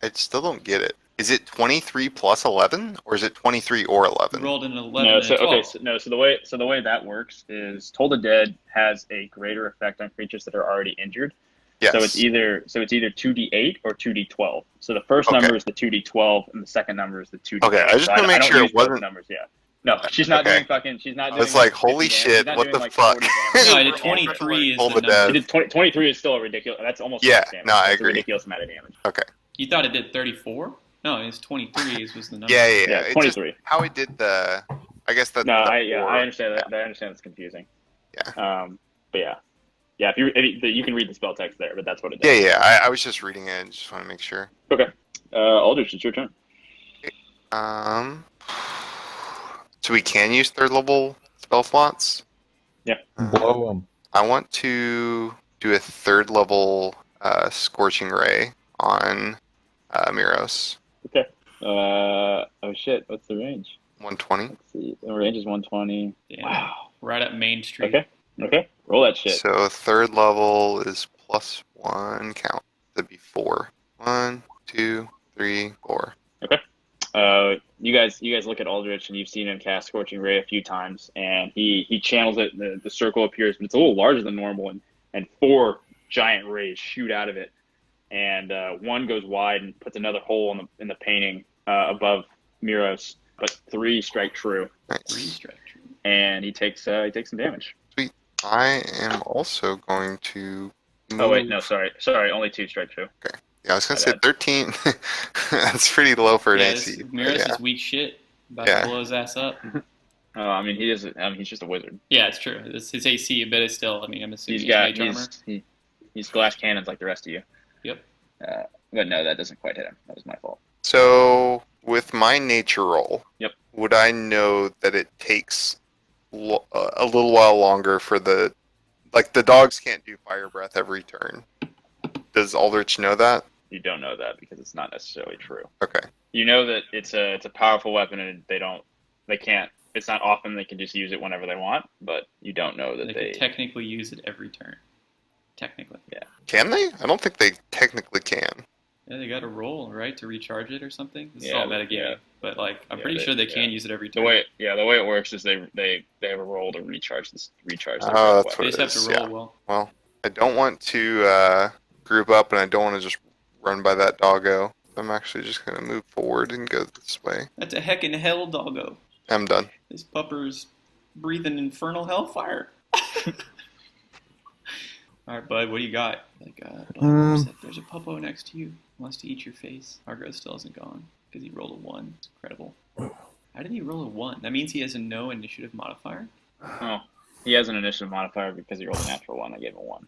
I still don't get it. Is it 23 plus 11, or is it 23 or 11? You rolled an 11 and a 12. So the way that works is Toll the Dead has a greater effect on creatures that are already injured. Yes. So it's either 2d8 or 2d12. So the first number is the 2d12, and the second number is the 2d8. Okay, I just want to make sure it wasn't numbers. Yeah. No, she's not doing fucking. She's not. I was like, holy shit! What the fuck? No, I did 23 is the number. It did 23 is still a ridiculous. That's almost damage. I agree. A ridiculous amount of damage. Okay. You thought it did 34? No, it's 23 was the number. Yeah, 23. Just, how it did the, I guess that. No, I understand that. I understand it's confusing. Yeah. But yeah. If you can read the spell text there, but that's what it does. Yeah. I was just reading it. Just want to make sure. Okay. Aldrich, it's your turn. So we can use third level spell slots? Yeah. Blow them. I want to do a third level Scorching Ray on Miros. Okay. Oh shit, what's the range? 120. Let's see. The range is 120. Damn. Wow. Right up Main Street. Okay. Roll that shit. So third level is +1 count. That'd be 4. 1, 2, 3, 4. Okay. You guys look at Aldrich, and you've seen him cast Scorching Ray a few times, and he channels it. The circle appears, but it's a little larger than normal, and 4 giant rays shoot out of it, and one goes wide and puts another hole in the painting above Miros, but 3 strike true. Nice. 3 strike true. And he takes some damage. Sweet. I am also going to move... Oh wait, no, sorry, only 2 strike true. Okay. Yeah, I was gonna say 13. That's pretty low for an AC. Miros is weak shit. About to blow his ass up. I mean, he's just a wizard. Yeah, it's true. It's his AC, but it's still. I mean, I'm assuming he's glass cannons like the rest of you. Yep. But no, that doesn't quite hit him. That was my fault. So with my nature roll, yep, would I know that it takes a little while longer for the dogs can't do fire breath every turn? Does Aldrich know that? You don't know that because it's not necessarily true. Okay. You know that it's a powerful weapon, and they can't. It's not often they can just use it whenever they want, but you don't know that they can technically use it every turn. Technically. Yeah. Can they? I don't think they technically can. Yeah, they got a roll, right, to recharge it or something. It's yeah, all metagaming, but I'm pretty sure they can use it every turn. The way it works is they have a roll to recharge this. Oh, that's what they just have to roll well. Well, I don't want to group up, and I don't want to just run by that doggo. I'm actually just going to move forward and go this way. That's a heckin' hell doggo. I'm done. This pupper's breathing infernal hellfire. Alright, bud, what do you got? There's a puppo next to you. Wants to eat your face. Argo still isn't gone because he rolled a 1. It's incredible. How did he roll a 1? That means he has a no initiative modifier? Oh. He has an initiative modifier because he rolled a natural 1. I gave him a 1.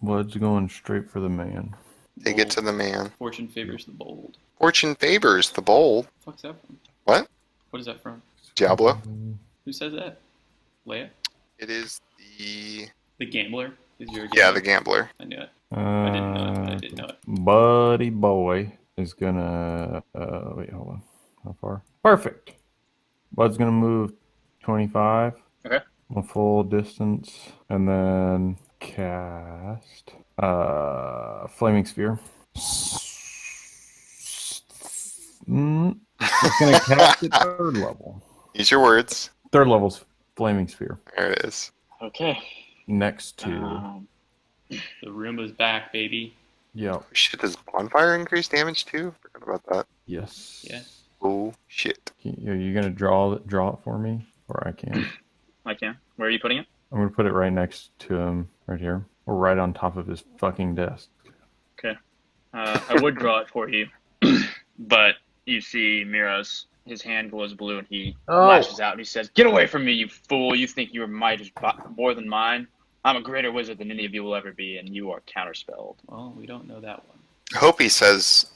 Bud's going straight for the man. Take it to the man. Fortune favors the bold. Fortune favors the bold. What the fuck's that from? What? What is that from? Diablo. Who says that? Leia? It is the Gambler? Is your Yeah, the Gambler. I knew it. I didn't know it, but I did know it. Buddy boy is gonna... wait, hold on. How far? Perfect. Bud's gonna move 25. Okay. A full distance, and then cast Flaming Sphere. It's gonna cast it 3rd level. Use your words. 3rd level's Flaming Sphere. There it is. Okay. Next to the Roomba's back, baby. Yeah. Shit, does bonfire increase damage too? Forgot about that. Yes. Yeah. Oh shit. Are you gonna draw it for me, or I can? I can. Where are you putting it? I'm gonna put it right next to him, right here, or right on top of his fucking desk. Okay. I would draw it for you, but you see Miros. His hand glows blue, and he lashes out and he says, "Get away from me, you fool! You think your might is more than mine? I'm a greater wizard than any of you will ever be, and you are counterspelled." Well, we don't know that one. I hope he says,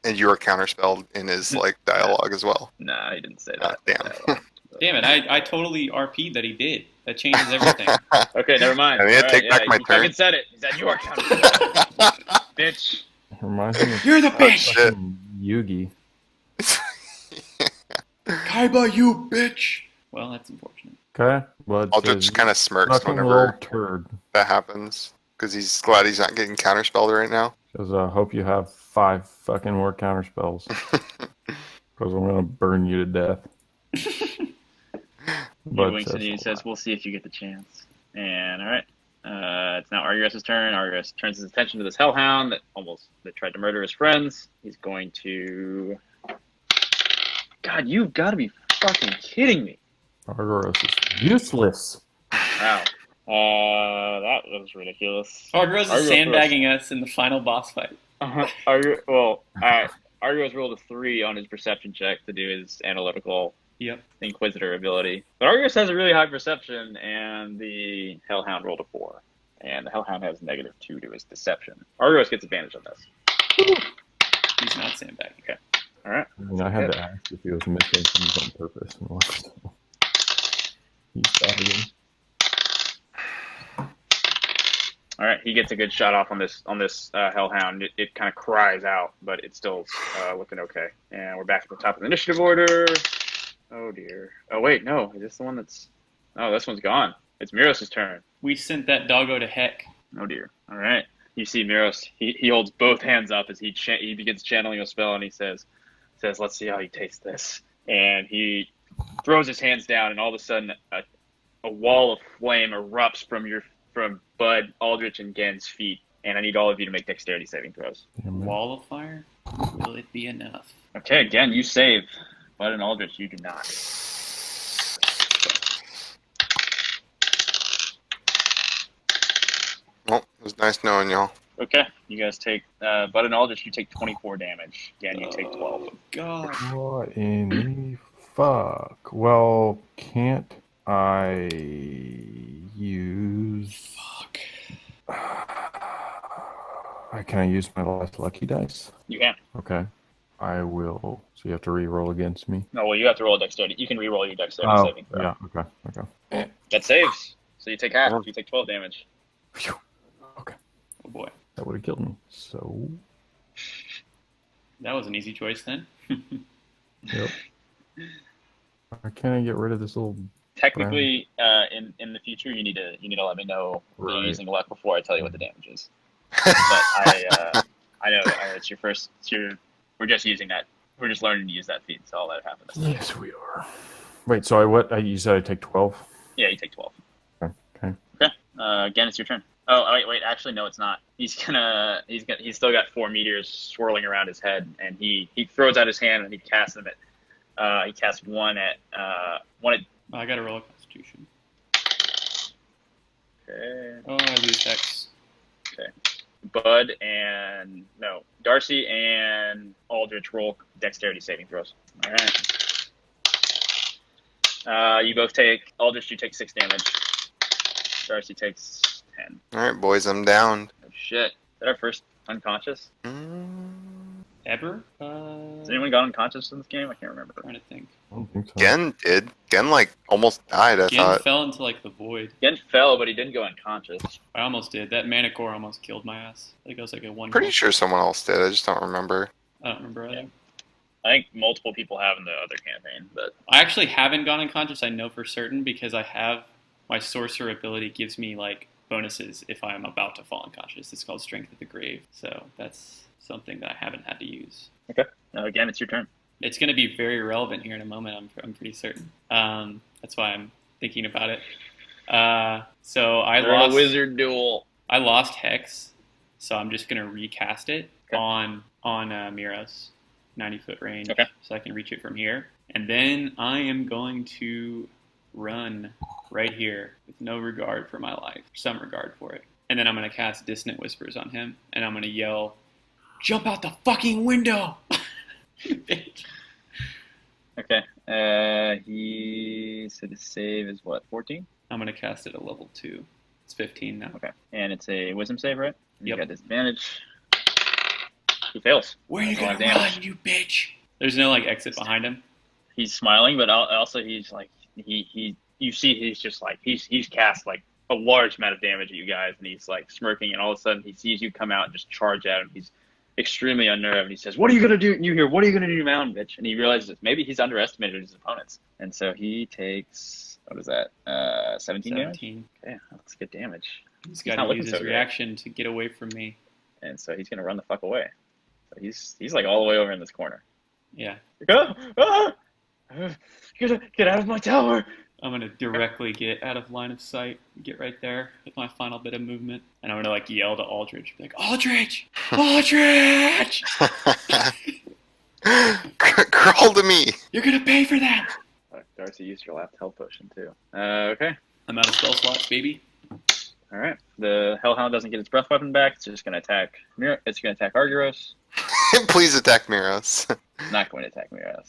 and you are counterspelled in his like dialogue as well. Nah, he didn't say Ah, that. damn. Damn it! I totally RP'd that he did. That changes everything. Okay, never mind. I mean, All right, take back my he turn. fucking said it. He said, "You are counterspelled, bitch." Reminds me of You're the bitch. Shit. Yugi. Kaiba, you bitch. Well, that's unfortunate. Okay. Well, it Aldrich says, kind of smirks fucking whenever little turd. that happens because he's glad he's not getting counterspelled right now. Says, I hope you have 5 fucking more counterspells. Because I'm gonna burn you to death. He But winks and he says, "We'll see if you get the chance." And all right, it's now Argyros' turn. Argyros turns his attention to this hellhound that tried to murder his friends. He's going to. God, you've got to be fucking kidding me! Argyros is useless. Wow, that was ridiculous. Argyros is sandbagging us in the final boss fight. All right. Argyros rolled a 3 on his perception check to do his analytical Yep. Inquisitor ability. But Argyros has a really high perception, and the Hellhound rolled a 4. And the Hellhound has -2 to his deception. Argyros gets advantage on this. He's not sandbagging. Okay. All right. I mean, I had to ask if he was missing things on purpose. He's dying. All right. He gets a good shot off on this Hellhound. It kind of cries out, but it's still looking okay. And we're back at the top of the initiative order. Oh dear. Oh wait, no. Is this the one that's? Oh, this one's gone. It's Miros' turn. We sent that doggo to heck. Oh dear. All right. You see Miros. He holds both hands up as he begins channeling a spell, and he says, "Let's see how you taste this." And he throws his hands down, and all of a sudden, a wall of flame erupts from Bud, Aldrich, and Gen's feet. And I need all of you to make dexterity saving throws. Wall of fire? Will it be enough? Okay, again, you save. Bud and Aldrich, you do not. Well, it was nice knowing y'all. Okay, you guys take Bud and Aldrich. You take 24 damage. Again, you take 12. Oh, God. What in the fuck? Well, can't I use... Can I use my last lucky dice? You can. Okay. I will. So you have to re-roll against me? No, well, you have to roll a dexterity. You can re-roll your dexterity saving throw. Yeah, okay. That saves. So you take half. You take 12 damage. Phew. Okay. Oh, boy. That would have killed me. So... That was an easy choice then. Yep. Can I get rid of this little... Technically, in the future, you need to let me know that you're using luck before I tell you what the damage is. But I know it's your first. We're just using that. We're just learning to use that feat. So all that happens. Yes, we are. Wait, so you said I take 12? Yeah, you take 12. Okay. Okay. Again, it's your turn. Oh, wait. Actually, no, it's not. He's still got 4 meteors swirling around his head, and he throws out his hand and he casts them at. He casts one at. I got to roll a Constitution. Okay. Oh, I lose Hex. Okay. Bud and Darcy and Aldrich roll dexterity saving throws. All right. You both take Aldrich. You take 6 damage. Darcy takes 10. All right, boys, I'm down. Oh shit! Is that our first unconscious? Ever? Has anyone got unconscious in this game? I can't remember. Trying to think. I don't think so. Gen did. Gen like almost died. I Gen thought. fell into like the void. Gen fell, but he didn't go unconscious. I almost did. That Manicore almost killed my ass. I think I was like a 1. Pretty sure someone else did. I just don't remember. I don't remember either. I think multiple people have in the other campaign, but I actually haven't gone unconscious. I know for certain because I have my sorcerer ability gives me like bonuses if I'm about to fall unconscious. It's called Strength of the Grave. So that's something that I haven't had to use. Okay. Again, it's your turn. It's going to be very relevant here in a moment. I'm pretty certain. That's why I'm thinking about it. So I We're in lost a wizard duel. I lost Hex. So I'm just gonna recast it on Miros, 90-foot range, so I can reach it from here. And then I am going to run right here with no regard for my life, some regard for it. And then I'm gonna cast Dissonant Whispers on him, and I'm gonna yell, "Jump out the fucking window!" Bitch. Okay. So the save is what, 14? I'm gonna cast it at level 2. It's 15 now. Okay. And it's a wisdom save, right? Yep. You got disadvantage. He fails. Where are you gonna run, you bitch? There's no like exit behind him. He's smiling, but also he's like you see he's just like he's cast like a large amount of damage at you guys, and he's like smirking, and all of a sudden he sees you come out and just charge at him. He's extremely unnerved, and he says, "What are you gonna do?" And you hear, "What are you gonna do, mountain bitch?" And he realizes maybe he's underestimated his opponents, and so he takes, what is that? 17 damage. Okay, that's good damage. He's got to use his reaction to get away from me, and so he's gonna run the fuck away. So he's like all the way over in this corner. Yeah. Get out of my tower! I'm gonna directly get out of line of sight, get right there with my final bit of movement, and I'm gonna like yell to Aldrich, like, "Aldrich! Aldrich! Crawl to me! You're gonna pay for that!" Darcy used your last health potion too. Okay. I'm out of spell slots, baby. All right. The Hellhound doesn't get its breath weapon back. It's just gonna attack. It's gonna attack Argyros. Please attack Miros. Not going to attack Miros.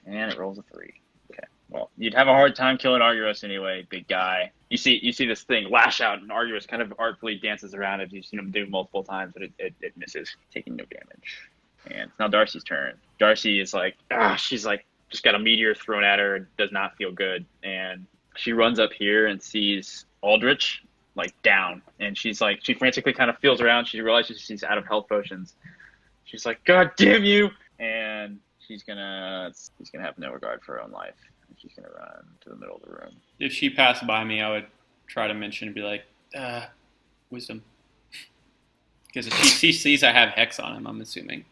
And it rolls a 3. Okay. Well, you'd have a hard time killing Argyros anyway, big guy. You see this thing lash out, and Argyros kind of artfully dances around it. You've seen him do multiple times, but it misses, taking no damage. And it's now Darcy's turn. Darcy is like, she's like, just got a meteor thrown at her. Does not feel good. And she runs up here and sees Aldrich, like, down. And she's like, she frantically kind of feels around. She realizes she's out of health potions. She's like, "God damn you!" And she's gonna have no regard for her own life. And she's gonna run to the middle of the room. If she passed by me, I would try to mention and be like, wisdom. Because if she sees I have Hex on him, I'm assuming.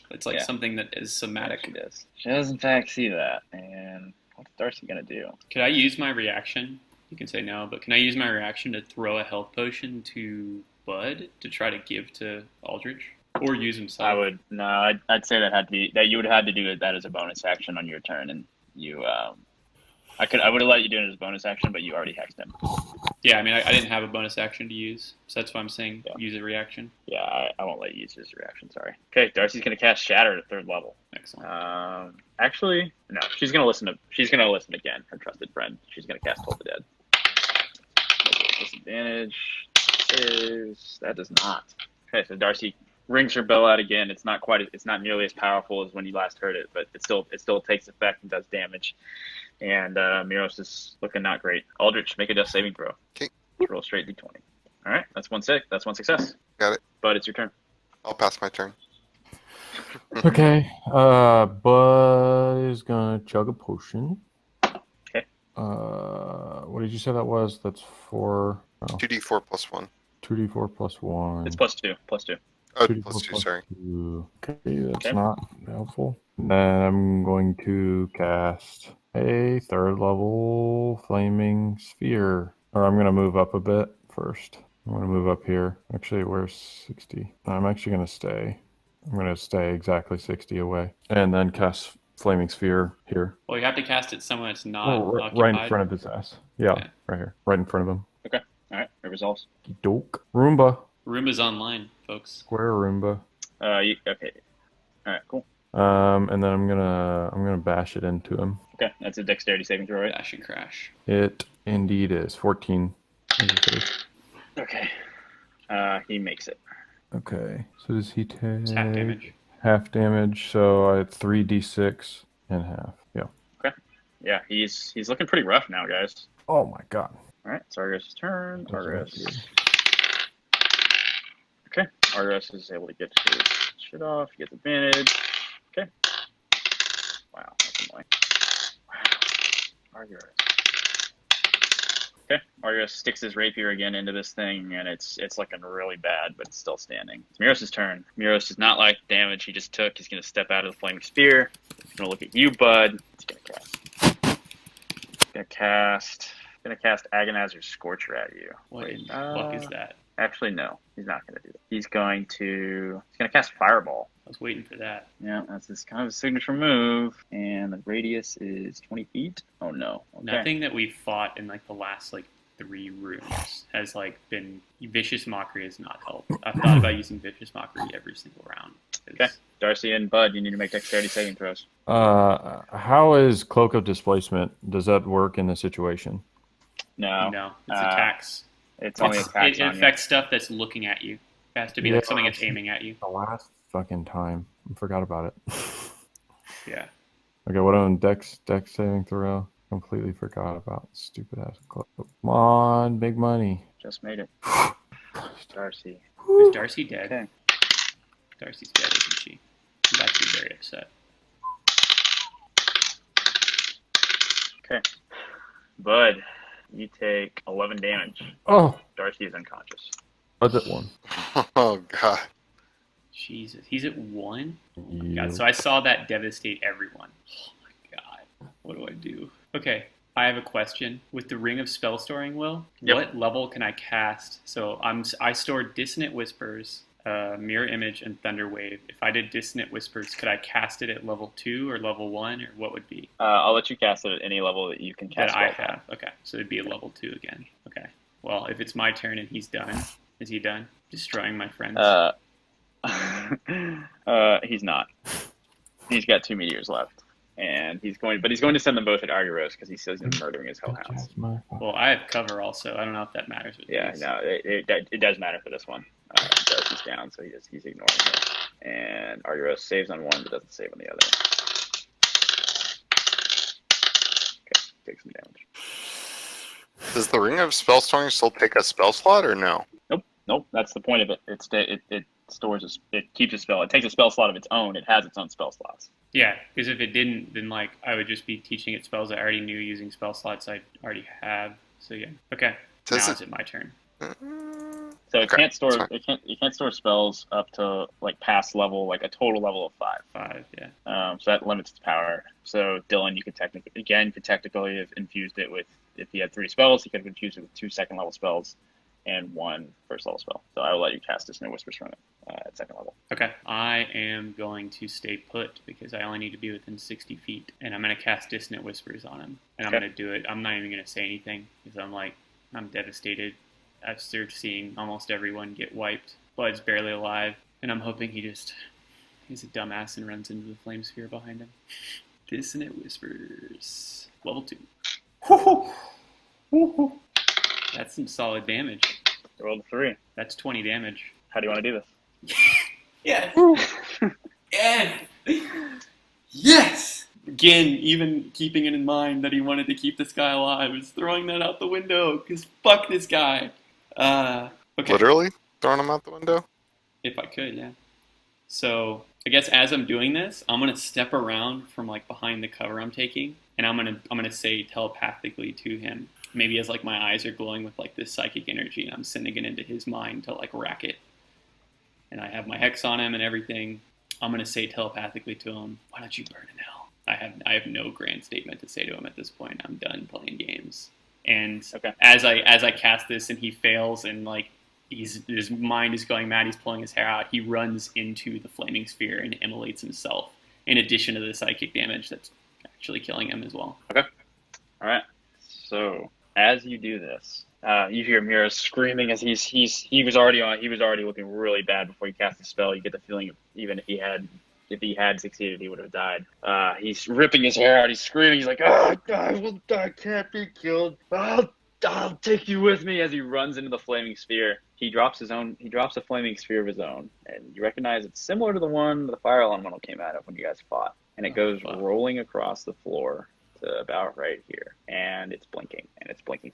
It's like something that is somatic. Yeah, she does. She does, in fact, see that. And what's Darcy gonna do? Could I use my reaction? You can say no, but can I use my reaction to throw a health potion to Bud to try to give to Aldrich? Or use himself? I'd say that you would have had to do that as a bonus action on your turn, and you, I would have let you do it as a bonus action, but you already hexed him. Yeah, I mean, I didn't have a bonus action to use, so that's why I'm saying use a reaction. Yeah, I won't let you use his reaction, sorry. Okay, Darcy's gonna cast Shatter at 3rd level. Excellent. Actually, no, she's gonna listen again, her trusted friend. She's gonna cast Toll the Dead. Disadvantage. That does not. Okay, so Darcy rings her bell out again. It's not nearly as powerful as when you last heard it, but it still takes effect and does damage. And Miros is looking not great. Aldrich, make a death saving throw. Okay. Roll straight d20. All right, that's one success. Got it. But it's your turn. I'll pass my turn. Okay. Bud is gonna chug a potion. Okay. What did you say that was? That's 4. 2d4 plus 1. 2d4 plus 1. It's plus 2. Plus 2. Oh, 2d4 plus 2, sorry. 2. Okay, that's not helpful. Then I'm going to cast a 3rd level flaming sphere. Or I'm going to move up a bit first. I'm going to move up here. Actually, where's 60? I'm actually going to stay. I'm going to stay exactly 60 away. And then cast flaming sphere here. Well, you have to cast it somewhere that's not occupied. Right in front of his ass. Yeah, right here. Right in front of him. Okay. All right. It resolves. Doke. Roomba. Roomba's online, folks. Square Roomba. Okay. All right. Cool. And then I'm gonna bash it into him. Okay. That's a dexterity saving throw, right? Dash and crash. It indeed is 14. Okay. He makes it. Okay. So does he take It's half damage. Half damage. So I had 3d6 and half. Yeah. Okay. Yeah. He's looking pretty rough now, guys. Oh my god. All right. It's Argos' turn. That's Argos. right. Okay. Argos is able to get his shit off. He gets advantage. Okay. Wow. That's annoying. Wow. Argos. Okay. Argos sticks his rapier again into this thing, and it's looking really bad, but it's still standing. It's Miros' turn. Miros does not like the damage he just took. He's going to step out of the flaming spear. He's going to look at you, bud. He's going to cast. Gonna cast Agonizer's Scorcher at you. What in the fuck is that? Actually, no. He's not gonna do that. He's gonna cast Fireball. I was waiting for that. Yeah, that's his kind of a signature move. And the radius is 20 feet. Oh no. Okay. Nothing that we fought in like the last like 3 rooms has like been Vicious Mockery has not helped. I've thought about using Vicious Mockery every single round. Okay. Darcy and Bud, you need to make dexterity saving throws. How is Cloak of Displacement? Does that work in the situation? No, it's attacks. It's only attacks. It affects stuff that's looking at you. It has to be like something that's aiming at you. The last fucking time. I forgot about it. Yeah. Okay, what on dex saving throw? Completely forgot about stupid ass Cloak. Come on, big money. Just made it. Darcy. Is Darcy dead? Okay. Darcy's dead, isn't she? I'm actually very upset. Okay. Bud, you take 11 damage. Oh, Darcy is unconscious. Bud's at 1. Oh god. Jesus, he's at 1? Oh my Yeah. god, so I saw that devastate everyone. Oh my god, what do I do? Okay, I have a question. With the Ring of Spell Storing, Will, what level can I cast? So I stored Dissonant Whispers, Mirror Image, and Thunder Wave. If I did Dissonant Whispers, could I cast it at level 2 or level 1, or what would be? I'll let you cast it at any level that you can cast. That I have. Okay, so it'd be a level 2 again. Okay. Well, if it's my turn and he's done, is he done destroying my friends? He's not. He's got 2 meteors left, and he's going to send them both at Argyros because he says he's murdering his hellhounds. Well, I have cover also. I don't know if that matters. Yeah, no, it does matter for this one. Darcy's down, so he's ignoring it. And Argyros saves on one, but doesn't save on the other. Okay, take some damage. Does the Ring of Spell Storing still take a spell slot or no? Nope. That's the point of it. It stores it keeps a spell. It takes a spell slot of its own. It has its own spell slots. Yeah, because if it didn't, then like I would just be teaching it spells I already knew using spell slots I already have. So yeah. Okay. Now it's my turn. So it can't store it can't store spells up to like past level, like a total level of 5. 5, yeah. So that limits its power. So Dylan, you could technically have infused it with, if he had 3 spells, he could have infused it with 2 second level spells and 1 first level spell. So I will let you cast Dissonant Whispers from it at 2nd level. Okay. I am going to stay put because I only need to be within 60 feet, and I'm going to cast Dissonant Whispers on him. And I'm going to do it. I'm not even going to say anything because I'm devastated after seeing almost everyone get wiped. Bud's barely alive, and I'm hoping he's a dumbass and runs into the flame sphere behind him. Dissonant Whispers. Level 2. Woo-hoo. That's some solid damage. Roll a 3. That's 20 damage. How do you want to do this? Yes. Yes. Yes. Again, even keeping it in mind that he wanted to keep this guy alive, is throwing that out the window because fuck this guy. Okay. Literally throwing him out the window? If I could, yeah. So I guess as I'm doing this, I'm gonna step around from like behind the cover I'm taking, and I'm gonna say telepathically to him. Maybe as like my eyes are glowing with like this psychic energy, and I'm sending it into his mind to like rack it. And I have my hex on him and everything. I'm gonna say telepathically to him, "Why don't you burn in hell?" I have no grand statement to say to him at this point. I'm done playing games. And as I cast this and he fails and like his mind is going mad, he's pulling his hair out, he runs into the flaming sphere and immolates himself, in addition to the psychic damage that's actually killing him as well. Okay. All right. So as you do this, you hear Miros screaming as he was already looking really bad before he cast the spell. You get the feeling even if he had succeeded, he would have died. He's ripping his hair out. He's screaming. He's like, "Oh, I can't be killed. I'll take you with me." As he runs into the flaming sphere, he drops a flaming sphere of his own, and you recognize it's similar to the one the fire elemental came out of when you guys fought, and it goes rolling across the floor to about right here, and it's blinking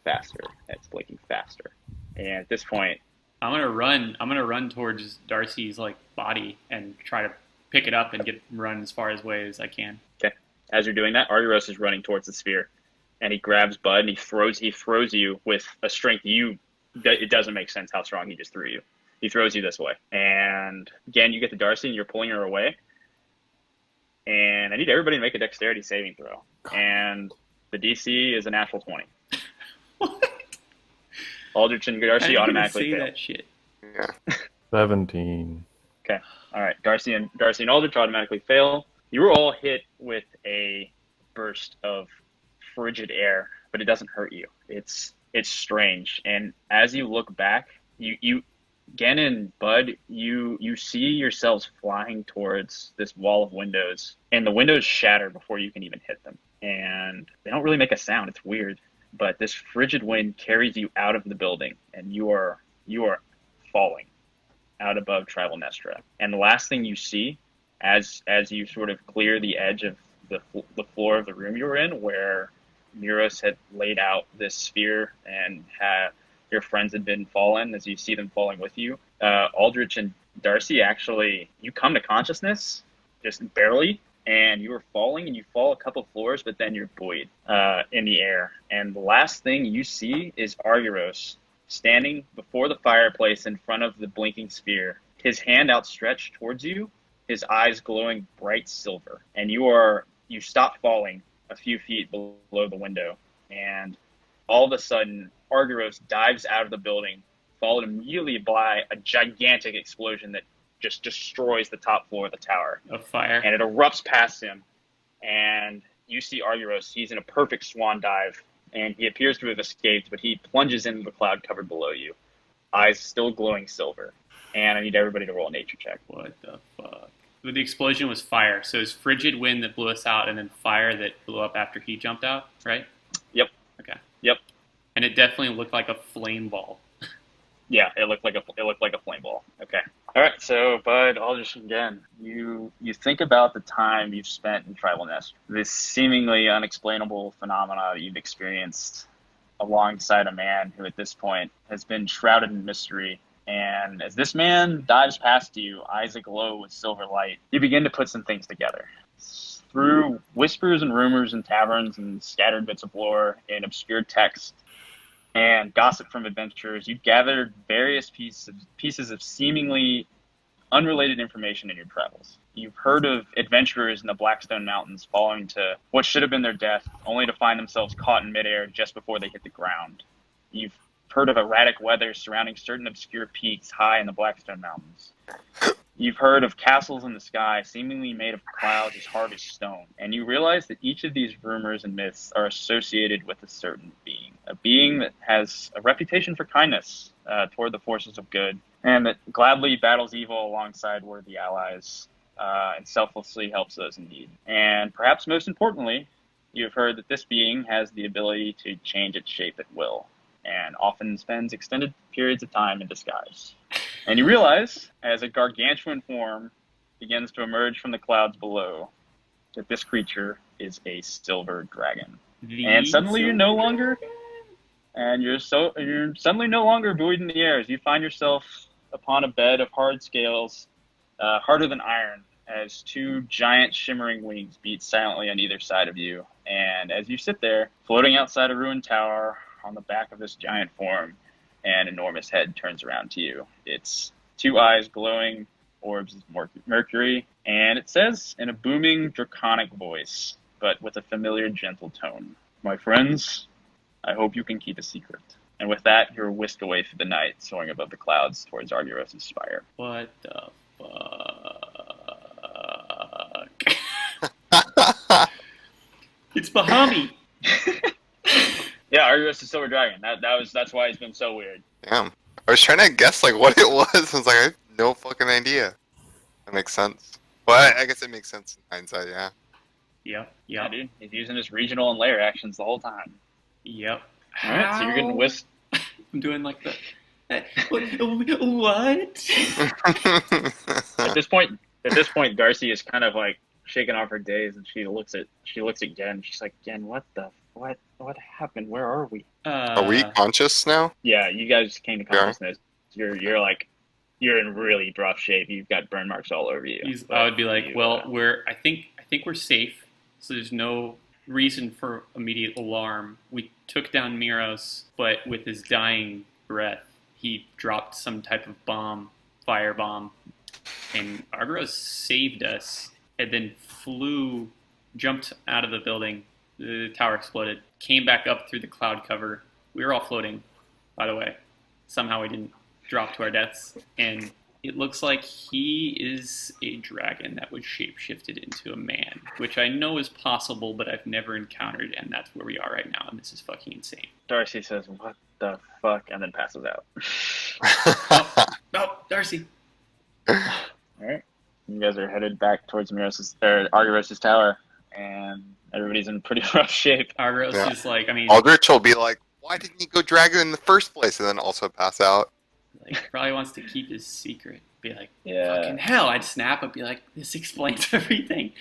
faster, and it's blinking faster. And at this point, I'm gonna run towards Darcy's like body and try to pick it up and run as far away as I can. Okay. As you're doing that, Argyros is running towards the sphere, and he grabs Bud and he throws you with a strength it doesn't make sense how strong he just threw you. He throws you this way, and again you get to Darcy and you're pulling her away. And I need everybody to make a dexterity saving throw, and the DC is a natural 20. Aldrich and How are Darcy you gonna automatically say fail. that shit? Yeah. 17. Okay. All right. Darcy and Aldrich automatically fail. You were all hit with a burst of frigid air, but it doesn't hurt you. It's strange. And as you look back, you Gen and Bud, you see yourselves flying towards this wall of windows, and the windows shatter before you can even hit them. And they don't really make a sound. It's weird. But this frigid wind carries you out of the building, and you are falling out above Tribal Nestra. And the last thing you see, as you sort of clear the edge of the floor of the room you were in, where Miros had laid out this sphere and your friends had been fallen, as you see them falling with you, Aldrich and Darcy, actually, you come to consciousness, just barely, and you are falling, and you fall a couple floors, but then you're buoyed in the air. And the last thing you see is Argyros standing before the fireplace in front of the blinking sphere, his hand outstretched towards you, his eyes glowing bright silver. And you stop falling a few feet below the window, and all of a sudden, Argyros dives out of the building, followed immediately by a gigantic explosion that just destroys the top floor of the tower. Of fire. And it erupts past him, and you see Argyros. He's in a perfect swan dive, and he appears to have escaped, but he plunges into the cloud covered below you, eyes still glowing silver. And I need everybody to roll a nature check. What the fuck? But the explosion was fire, so it's frigid wind that blew us out, and then fire that blew up after he jumped out, right? Yep. Okay. Yep. And it definitely looked like a flame ball. Yeah, it looked like a flame ball. Okay. All right. So, Bud, I'll just again, you think about the time you've spent in Tribal Nest, this seemingly unexplainable phenomena that you've experienced alongside a man who, at this point, has been shrouded in mystery. And as this man dives past you, eyes aglow with silver light, you begin to put some things together. Through whispers and rumors in taverns and scattered bits of lore in obscure text, and gossip from adventurers, you gathered various pieces of seemingly unrelated information in your travels. You've heard of adventurers in the Blackstone Mountains falling to what should have been their death, only to find themselves caught in midair just before they hit the ground. You've heard of erratic weather surrounding certain obscure peaks high in the Blackstone Mountains. You've heard of castles in the sky seemingly made of clouds as hard as stone, and you realize that each of these rumors and myths are associated with a certain being, a being that has a reputation for kindness toward the forces of good, and that gladly battles evil alongside worthy allies and selflessly helps those in need. And perhaps most importantly, you've heard that this being has the ability to change its shape at will, and often spends extended periods of time in disguise. And you realize, as a gargantuan form begins to emerge from the clouds below, that this creature is a silver dragon. And suddenly you're suddenly no longer buoyed in the air as you find yourself upon a bed of hard scales, harder than iron, as two giant shimmering wings beat silently on either side of you. And as you sit there, floating outside a ruined tower on the back of this giant form, an enormous head turns around to you. Its two eyes glowing orbs of mercury, and it says in a booming, draconic voice, but with a familiar, gentle tone, "My friends, I hope you can keep a secret." And with that, you're whisked away through the night, soaring above the clouds towards Argyros' spire. What the fuck? It's Bahami. Yeah, Argyros is Silver Dragon. That's why it's been so weird. Damn. I was trying to guess like what it was. I was like, I have no fucking idea. That makes sense. Well, I guess it makes sense in hindsight, yeah. Yep. Yeah, dude. He's using his regional and layer actions the whole time. Yep. All right, so you're getting whisked. I'm doing like the... What? At this point, Darcy is kind of like shaking off her daze, and she looks at Gen. She's like, "Gen, what happened? Where are we?" Are we conscious now? Yeah, you guys came to consciousness. You're in really rough shape. You've got burn marks all over you. I would be like, I think we're safe. So there's no reason for immediate alarm. We took down Miros, but with his dying breath, he dropped some type of firebomb, and Argyros saved us, and then jumped out of the building. The tower exploded, came back up through the cloud cover, We were all floating, by the way. Somehow we didn't drop to our deaths. And it looks like he is a dragon that was shapeshifted into a man, which I know is possible, but I've never encountered, and that's where we are right now, and this is fucking insane. Darcy says, "What the fuck?" and then passes out. Oh, Darcy. All right. You guys are headed back towards Argyros' tower, and everybody's in pretty rough shape. Argyros is like, I mean... Aldrich will be like, why didn't you go dragon in the first place? And then also pass out. Like, probably wants to keep his secret. Be like, Yeah. fucking hell. I'd snap and be like, this explains everything.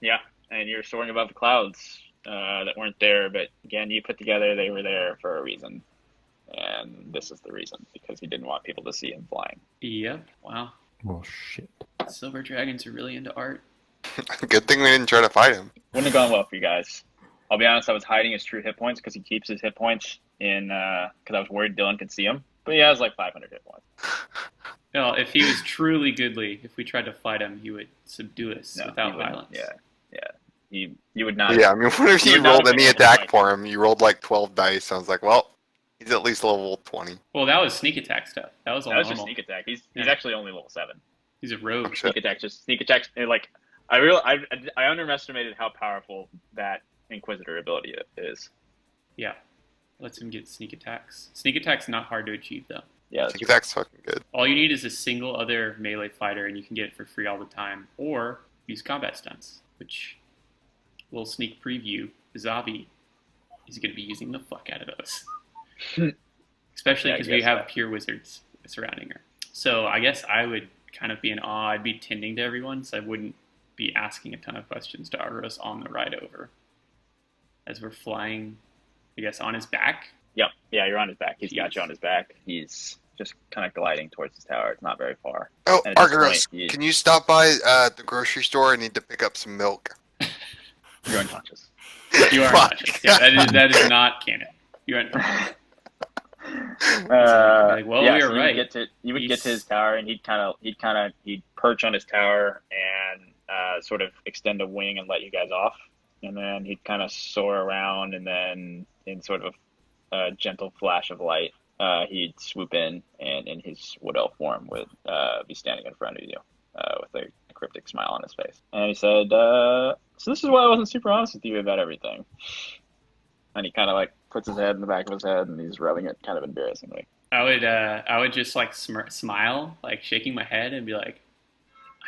Yeah, and you're soaring above the clouds that weren't there, but again, you put together they were there for a reason. And this is the reason, because he didn't want people to see him flying. Yep. Wow. Oh, shit. Silver dragons are really into art. Good thing we didn't try to fight him. Wouldn't have gone well for you guys. I'll be honest, I was hiding his true hit points because he keeps his hit points in, because I was worried Dylan could see him. But he has like 500 hit points. Well, if he was truly goodly, if we tried to fight him, he would subdue us without violence. Yeah. You would not. Yeah, I mean, whenever you you would not rolled have any been attack like- for him, you rolled like 12 dice. I was like, well, he's at least level 20. Well, that was sneak attack stuff. That was all That was normal. just sneak attack. He's Yeah. actually only level 7. He's a rogue. Sneak attack. Like I underestimated how powerful that Inquisitor ability is. Yeah. Lets him get sneak attacks. Sneak attack's not hard to achieve, though. Yeah, Sneak attack's fucking good. All you need is a single other melee fighter, and you can get it for free all the time. Or use combat stunts, which, little sneak preview, Zavi is going to be using the fuck out of those. Especially because we have pure wizards surrounding her. So I guess I would kind of be in awe. I'd be tending to everyone, so I wouldn't be asking a ton of questions to Argyros on the ride over. As we're flying, I guess, on his back. Yep. Yeah, you're on his back. He's got you on his back. He's just kind of gliding towards his tower. It's not very far. Oh, And at this Argyros, point, can you stop by the grocery store? I need to pick up some milk. You're unconscious. You are Fuck. unconscious. Yeah, that is not canon. You are unconscious. Like, well, yeah, we so were right. You would get to his tower, and he'd perch on his tower and sort of extend a wing and let you guys off, and then he'd kind of soar around, and then in sort of a gentle flash of light, he'd swoop in, and in his wood elf form would be standing in front of you with a cryptic smile on his face, and he said, "So this is why I wasn't super honest with you about everything." And he kind of like puts his head in the back of his head, and he's rubbing it kind of embarrassingly. I would just like smile, like shaking my head, and be like,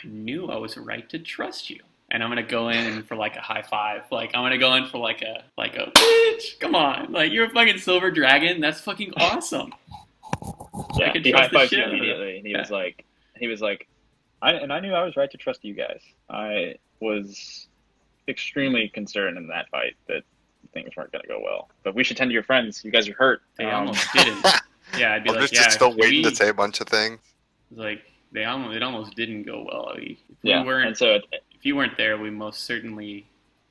"I knew I was right to trust you." And I'm gonna go in for like a high five. Like I'm gonna go in for like a bitch. Come on, like you're a fucking silver dragon. That's fucking awesome. Yeah, I could he trust the high-fived you shit out of you. immediately. And Yeah. he was like, I knew I was right to trust you guys. I was extremely concerned in that fight that things weren't going to go well. But we should tend to your friends. You guys are hurt. They almost didn't. Yeah, I'd be Aldrich like, yeah. is still if waiting we- to say a bunch of things. Like it almost didn't go well. If Yeah, we weren't, and so if you weren't there, we most certainly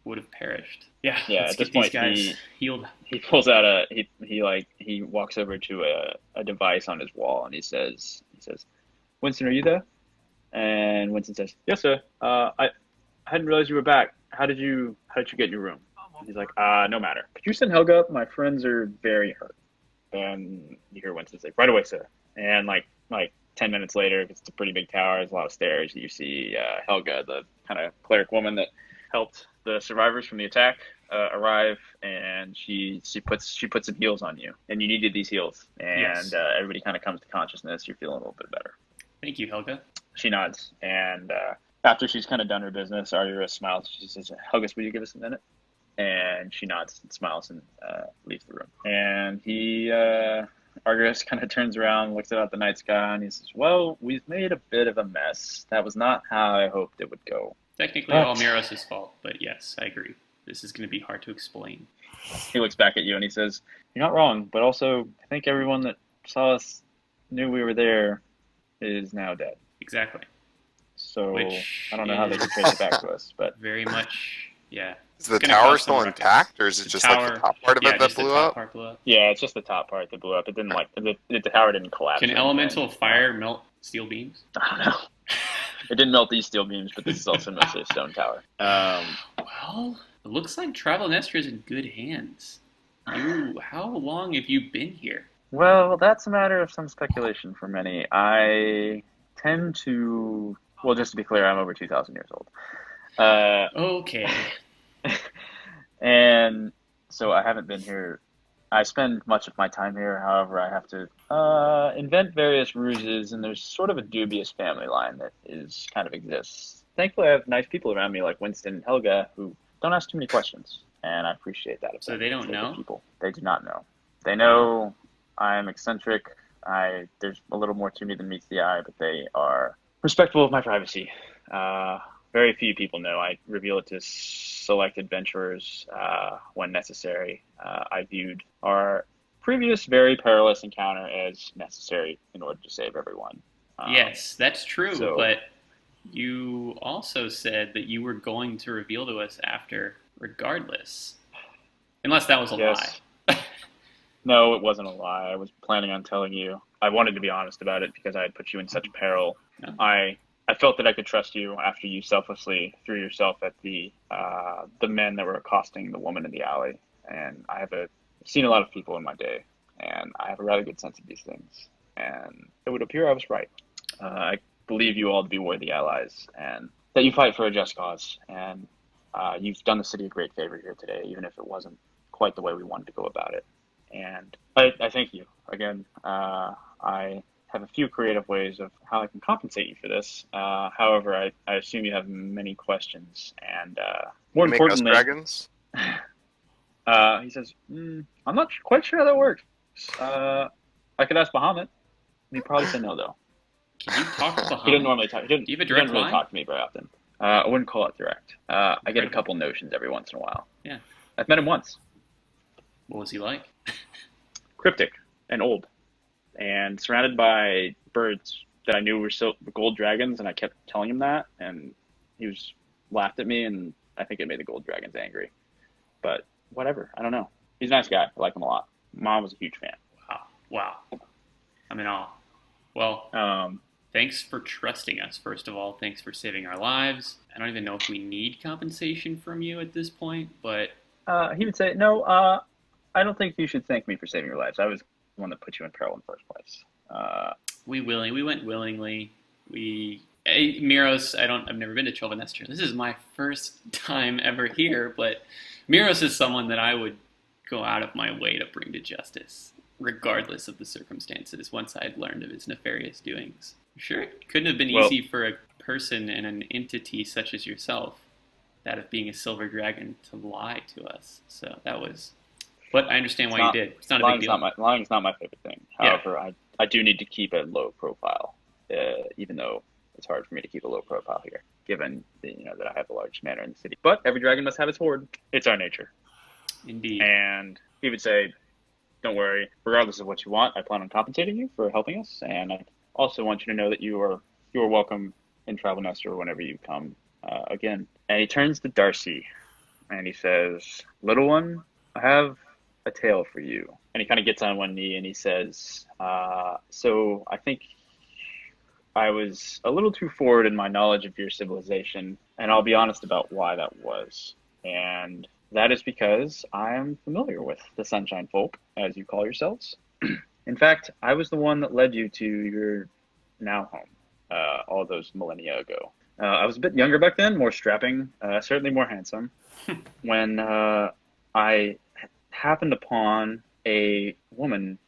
would have perished. Yeah. Yeah, Let's at this get these point, guys healed. he pulls out he walks over to a device on his wall, and he says, "Winston, are you there?" And Winston says, "Yes, sir. I hadn't realized you were back. How did you get in your room?" And he's like, "No matter. Could you send Helga up? My friends are very hurt." And you hear Winston say, "Right away, sir." And like 10 minutes later, it's a pretty big tower. There's a lot of stairs. You see Helga, the kind of cleric woman that helped the survivors from the attack, arrive, and she puts some heals on you, and you needed these heals, and Yes. everybody kind of comes to consciousness. You're feeling a little bit better. Thank you, Helga. She nods, and after she's kind of done her business, Argyros smiles. She says, "Helga, will you give us a minute?" And she nods and smiles and leaves the room. And Argyros kind of turns around, looks out the night sky, and he says, "Well, we've made a bit of a mess. That was not how I hoped it would go." Technically, all Miros' fault, but yes, I agree. This is going to be hard to explain. He looks back at you and he says, "You're not wrong, but also I think everyone that saw us knew we were there is now dead. Exactly. So Which I don't know how they is can trace it back to us, but Very much, yeah. Is the Gonna tower cause some still ruckus. intact, or is it The just like the top part of yeah, it that just the blew top up? part blew up. yeah, it's just the top part that blew up. It didn't the tower didn't collapse. Can or elemental anything. fire melt steel beams? I don't know. It didn't melt these steel beams, but this is also mostly a stone tower. Well, it looks like Travel Nestor is in good hands. How long have you been here? Well, that's a matter of some speculation for many. I tend to, well, just to be clear, I'm over 2,000 years old. Uh, Okay. and so I haven't been here. I spend much of my time here. However, I have to invent various ruses, and there's sort of a dubious family line that is kind of exists. Thankfully, I have nice people around me like Winston and Helga who don't ask too many questions, and I appreciate that of So them. they don't They're good know? people. They do not know. They Wow. know I'm eccentric. There's a little more to me than meets the eye, but they are respectful of my privacy. Uh, Very few people know. I reveal it to select adventurers when necessary. I viewed our previous very perilous encounter as necessary in order to save everyone. Yes, that's true, So, but you also said that you were going to reveal to us after, regardless. Unless that was a lie. yes, no, it wasn't a lie. I was planning on telling you. I wanted to be honest about it because I had put you in such peril. No? I felt that I could trust you after you selflessly threw yourself at the men that were accosting the woman in the alley. And seen a lot of people in my day, and I have a rather good sense of these things. And it would appear I was right. I believe you all to be worthy allies, and that you fight for a just cause. And you've done the city a great favor here today, even if it wasn't quite the way we wanted to go about it. And I thank you again. I have a few creative ways of how I can compensate you for this. However, I assume you have many questions, and more You make us importantly, dragons? he says, "I'm not quite sure how that works. I could ask Bahamut. He'd probably say no, though. Can you talk to He doesn't Bahamut? normally talk. Do you have a He direct doesn't really line? talk to me very often. I wouldn't call it direct. I get a Incredible. couple notions every once in a while. Yeah. I've met him once. What was he like? Cryptic and old, and surrounded by birds that I knew were still gold dragons, and I kept telling him that, and he was laughed at me, and I think it made the gold dragons angry. But whatever, I don't know. He's a nice guy. I like him a lot. Mom was a huge fan. Wow. I'm in awe. Well, Um, thanks for trusting us, first of all. Thanks for saving our lives. I don't even know if we need compensation from you at this point, but he would say, "No, I don't think you should thank me for saving your lives. I was the one that put you in peril in the first place." we went willingly. Miros, I've never been to Trovanestra. This is my first time ever here, but Miros is someone that I would go out of my way to bring to justice, regardless of the circumstances, once I had learned of his nefarious doings. Sure, it couldn't have been Well, easy for a person and an entity such as yourself, that of being a silver dragon, to lie to us. So that was, but I understand why you did. It's not a big deal. lying's not my favorite thing. Yeah. However, I do need to keep a low profile, even though it's hard for me to keep a low profile here, given that I have a large manor in the city. But every dragon must have its horde. It's our nature. Indeed. And he would say, "Don't worry. Regardless of what you want, I plan on compensating you for helping us, and I also want you to know that you are welcome in Travel Nester whenever you come again." And he turns to Darcy, and he says, "Little one, I have a tale for you." And he kind of gets on one knee and he says, "So I think I was a little too forward in my knowledge of your civilization, and I'll be honest about why that was. And that is because I'm familiar with the Sunshine Folk, as you call yourselves. In fact, I was the one that led you to your now home all those millennia ago. I was a bit younger back then, more strapping, certainly more handsome, when I happened upon a woman.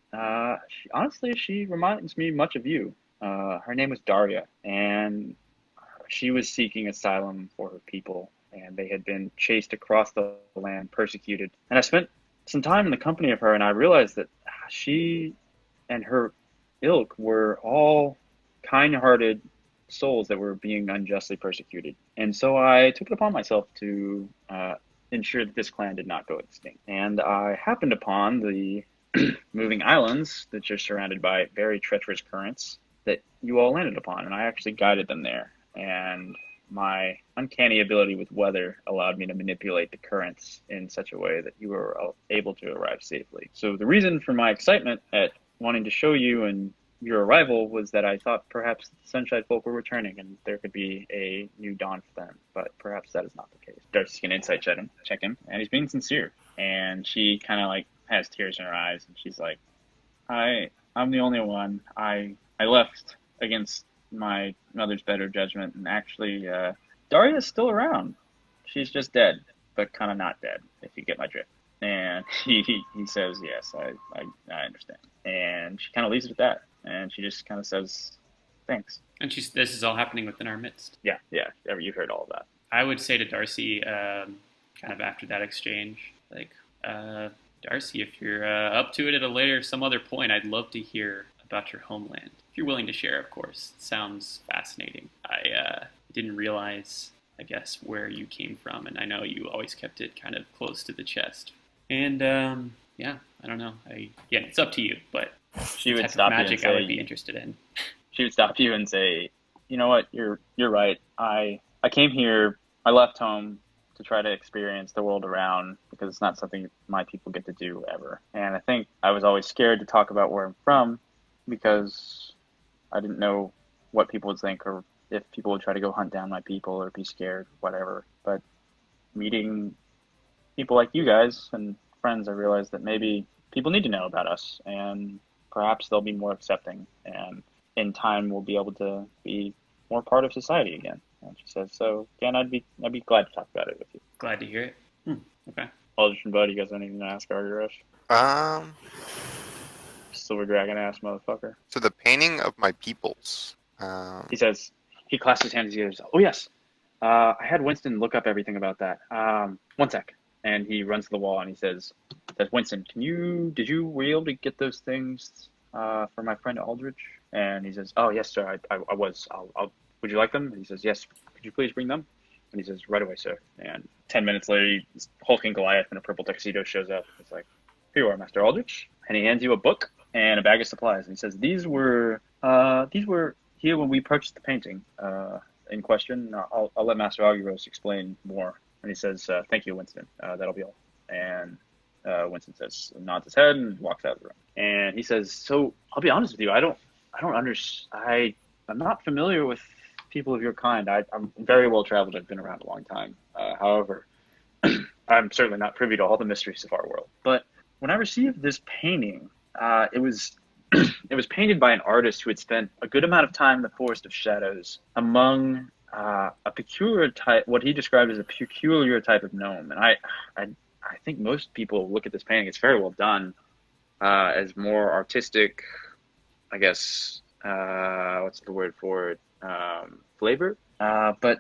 She reminds me much of you. Her name was Daria, and she was seeking asylum for her people, and they had been chased across the land, persecuted. And I spent some time in the company of her, and I realized that she and her ilk were all kind-hearted souls that were being unjustly persecuted. And so I took it upon myself to ensure that this clan did not go extinct. And I happened upon the moving islands that are surrounded by very treacherous currents that you all landed upon, and I actually guided them there. And my uncanny ability with weather allowed me to manipulate the currents in such a way that you were able to arrive safely. So the reason for my excitement at wanting to show you and your arrival was that I thought perhaps the Sunshine Folk were returning and there could be a new dawn for them, but perhaps that is not the case. Darcy's gonna insight check him, and he's being sincere. And she kind of like has tears in her eyes, and she's like, I'm the only one. I left against my mother's better judgment, and actually, Daria's still around. She's just dead, but kind of not dead, if you get my drift. And he says, yes, I understand. And she kind of leaves it at that, and she just kind of says, thanks. And this is all happening within our midst. Yeah, you heard all of that. I would say to Darcy, kind of after that exchange, like, Darcy, if you're up to it at some other point, I'd love to hear about your homeland. If you're willing to share, of course. It sounds fascinating. I didn't realize, I guess, where you came from, and I know you always kept it kind of close to the chest. And yeah, I don't know. Yeah, it's up to you, but she would type stop of magic you and say, I would be interested in. She would stop you and say, you know what, you're right. I came here, I left home to try to experience the world around because it's not something my people get to do ever. And I think I was always scared to talk about where I'm from because I didn't know what people would think or if people would try to go hunt down my people or be scared, whatever. But meeting people like you guys and friends, I realized that maybe people need to know about us and perhaps they'll be more accepting, and in time we'll be able to be more part of society again. And she says, so again, I'd be glad to talk about it with you. Glad to hear it. Okay. Aldrich and Bud, you guys anything to ask Argyros? Silver dragon ass motherfucker. So the painting of my peoples. He says, he clasps his hands together. Oh yes, I had Winston look up everything about that. One sec. And he runs to the wall and he says, Winston, were you able to get those things for my friend Aldrich? And he says, oh yes, sir, I was. Would you like them? And he says, yes. Could you please bring them? And he says, right away, sir. And 10 minutes later, hulking Goliath in a purple tuxedo shows up. It's like, here you are, Master Aldrich. And he hands you a book and a bag of supplies. And he says, these were here when we purchased the painting in question. I'll let Master Argyros explain more. And he says, thank you, Winston. That'll be all. And Winston says, nods his head and walks out of the room. And he says, so I'll be honest with you. I'm not familiar with people of your kind. I'm very well traveled. I've been around a long time. However, I'm certainly not privy to all the mysteries of our world. But when I received this painting, it was painted by an artist who had spent a good amount of time in the Forest of Shadows among a peculiar type, what he described as a peculiar type of gnome. And I think most people look at this painting, it's very well done, as more artistic, I guess, what's the word for it? Flavor. But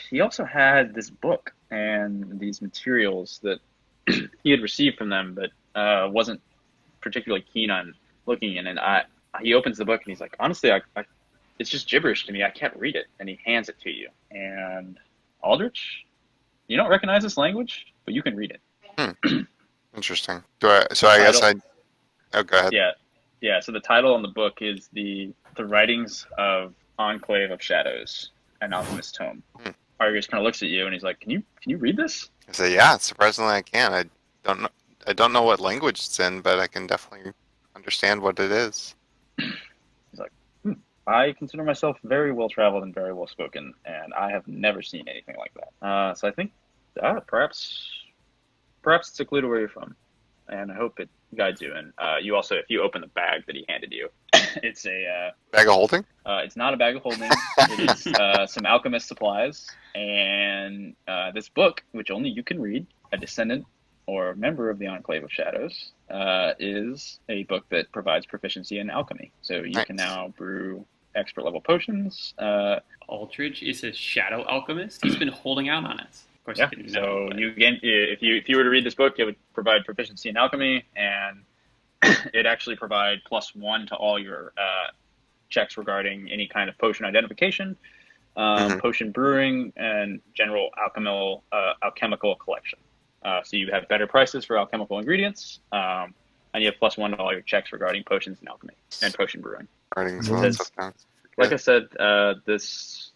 he also had this book and these materials that he had received from them, but wasn't particularly keen on looking in. And he opens the book and he's like, honestly, it's just gibberish to me. I can't read it. And he hands it to you. And Aldrich, you don't recognize this language, but you can read it. Interesting. I guess oh, go ahead. Yeah. So the title on the book is the Writings of Enclave of Shadows, an Alchemist's Tome. Argus kind of looks at you and he's like, "Can you read this?" I say, "Yeah, surprisingly I can. I don't know what language it's in, but I can definitely understand what it is." He's like, I consider myself very well traveled and very well spoken, and I have never seen anything like that. So I think perhaps it's a clue to where you're from, and I hope it guides you. And you also, if you open the bag that he handed you, it's a bag of holding. It's not a bag of holding. It is some alchemist supplies and this book, which only you can read. A descendant or member of the Enclave of Shadows is a book that provides proficiency in alchemy. So you can now brew expert level potions. Aldrich is a shadow alchemist. He's been holding out on us. Of course, yeah. So if you were to read this book, it would provide proficiency in alchemy, and it actually provide +1 to all your checks regarding any kind of potion identification, potion brewing, and general alchemical collection. So you have better prices for alchemical ingredients, and you have +1 to all your checks regarding potions and alchemy and potion brewing. Like I said, this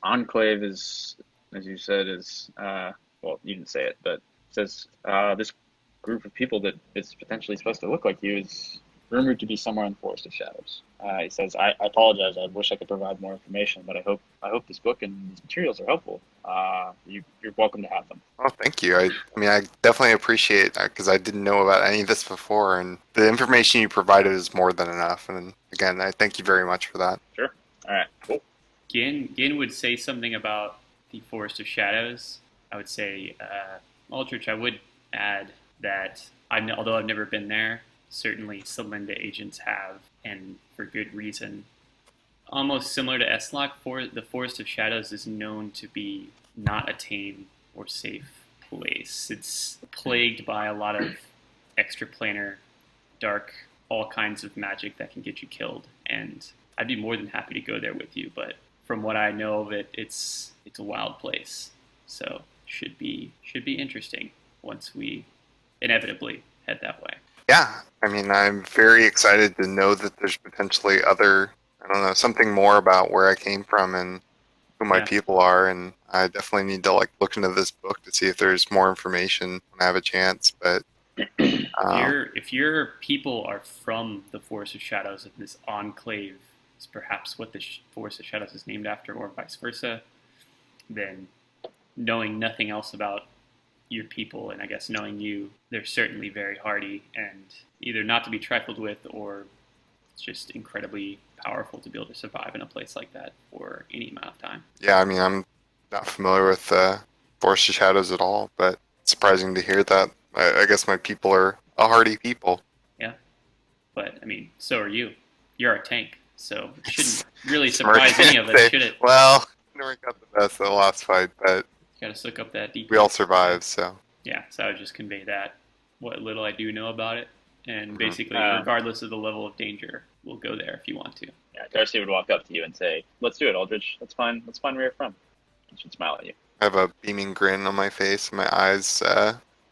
enclave is, as you said, is well, you didn't say it, but it says this group of people that is potentially supposed to look like you is rumored to be somewhere in the Forest of Shadows. He says, I apologize. I wish I could provide more information, but I hope this book and these materials are helpful. You're welcome to have them. Oh, thank you. I mean, I definitely appreciate that because I didn't know about any of this before, and the information you provided is more than enough. And again, I thank you very much for that. Sure. All right. Cool. Gin would say something about the Forest of Shadows. I would say, Aldrich, I would add that although I've never been there, certainly Celinda agents have, and for good reason. Almost similar to S-Lock, the Forest of Shadows is known to be not a tame or safe place. It's plagued by a lot of extraplanar, dark, all kinds of magic that can get you killed. And I'd be more than happy to go there with you, but from what I know of it, it's a wild place. So should be interesting once we inevitably head that way. Yeah, I mean, I'm very excited to know that there's potentially other, I don't know, something more about where I came from and who my people are, and I definitely need to look into this book to see if there's more information when I have a chance. But if your people are from the Forest of Shadows, and this enclave is perhaps what the Forest of Shadows is named after, or vice versa, then knowing nothing else about your people, and I guess knowing you, they're certainly very hardy and either not to be trifled with, or it's just incredibly powerful to be able to survive in a place like that for any amount of time. Yeah, I mean, I'm not familiar with Forest of Shadows at all, but it's surprising to hear that. I guess my people are a hardy people. Yeah, but I mean, so are you. You're our tank, so it shouldn't really surprise any of us, should it? Well, never got the best of the last fight, but gotta soak up that deep. We all survived, so. Yeah, so I would just convey that, what little I do know about it, and basically, regardless of the level of danger, we'll go there if you want to. Yeah, Darcy would walk up to you and say, "Let's do it, Aldrich. Let's find where you're from." And she'd smile at you. I have a beaming grin on my face, and my eyes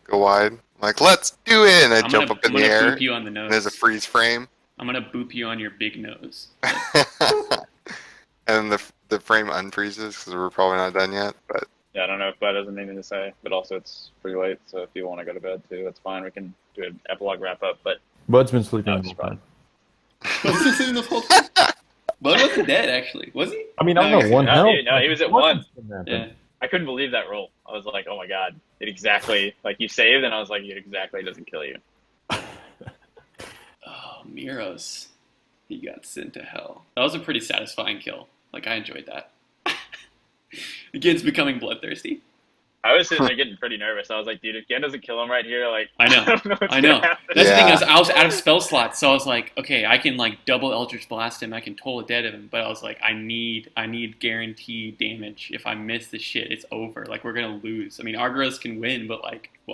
go wide. I'm like, "Let's do it!" And I jump up in the air. I'm gonna boop you on the nose. There's a freeze frame. I'm gonna boop you on your big nose. And the frame unfreezes because we're probably not done yet, but. Yeah, I don't know if Bud has anything to say, but also it's pretty late, so if you want to go to bed too, that's fine. We can do an epilogue wrap up, but Bud's been sleeping no, the whole time. Bud's been sleeping the whole time? Bud wasn't dead, actually. Was he? I mean, I don't know, one health. No, he was at one. Yeah. I couldn't believe that roll. I was like, oh my god. It exactly, you saved, and I was like, it exactly doesn't kill you. Oh, Miros. He got sent to hell. That was a pretty satisfying kill. I enjoyed that. The kid's becoming bloodthirsty. I was sitting there getting pretty nervous. I was like, dude, if Gen doesn't kill him right here, I know. I know. That's the thing is, I was out of spell slots, so I was like, okay, I can double Eldritch Blast him. I can toll a dead of him, but I was like, I need guaranteed damage. If I miss this shit, it's over. We're gonna lose. I mean, Argyros can win, but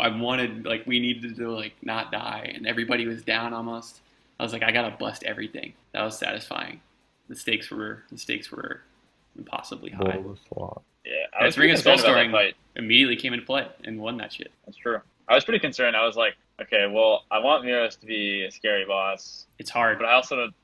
I wanted we needed to not die, and everybody was down almost. I was like, I gotta bust everything. That was satisfying. The stakes were impossibly high. Yeah, I was Ring of concerned about that Spellstoring fight. Immediately came into play and won that shit. That's true. I was pretty concerned. I was like, okay, well, I want Miros to be a scary boss. It's hard. But I also don't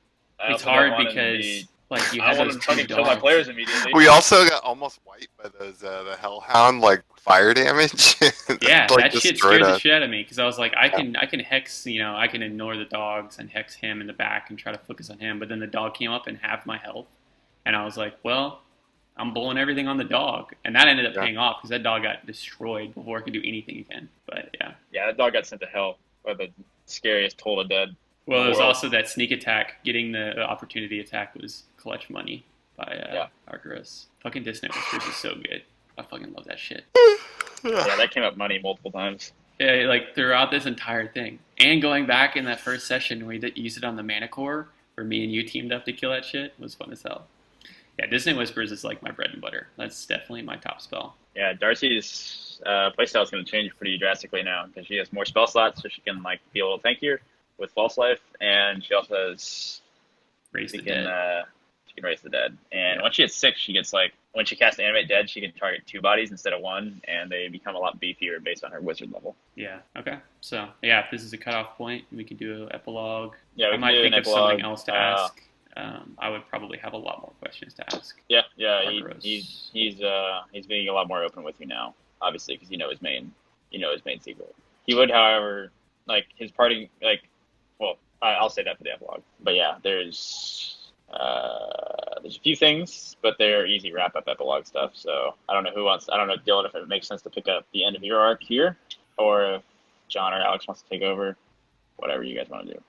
it's hard because you have those fucking kill my players immediately. We also got almost wiped by those the Hellhound fire damage. Yeah, that shit scared the shit out of me because I was like, I can hex, I can ignore the dogs and hex him in the back and try to focus on him. But then the dog came up and halved my health, and I was like, well, I'm blowing everything on the dog, and that ended up paying off because that dog got destroyed before I could do anything again. But yeah, that dog got sent to hell by the scariest toll of dead. Well, there's also that sneak attack. Getting the opportunity attack was clutch money by Argyros. Fucking Dissonant Whispers is so good. I fucking love that shit. Yeah, that came up money multiple times. Yeah, throughout this entire thing, and going back in that first session where we used it on the Mana Core, where me and you teamed up to kill that shit, was fun as hell. Yeah, Dissonant Whispers is my bread and butter. That's definitely my top spell. Yeah, Darcy's playstyle is going to change pretty drastically now because she has more spell slots, so she can be a little tankier with False Life, and she also has Raise the Dead. She can raise the dead, and once she hits 6, she gets when she casts Animate Dead, she can target 2 bodies instead of 1, and they become a lot beefier based on her wizard level. Yeah. Okay. So if this is a cutoff point, we could do an epilogue. Yeah, I might think of something else to ask. I would probably have a lot more questions to ask. Yeah. He's being a lot more open with you now, obviously, because you know his main secret. He would, however, his parting I'll say that for the epilogue. But yeah, there's a few things, but they're easy wrap up epilogue stuff. So I don't know Dylan, if it makes sense to pick up the end of your arc here, or if John or Alex wants to take over. Whatever you guys want to do.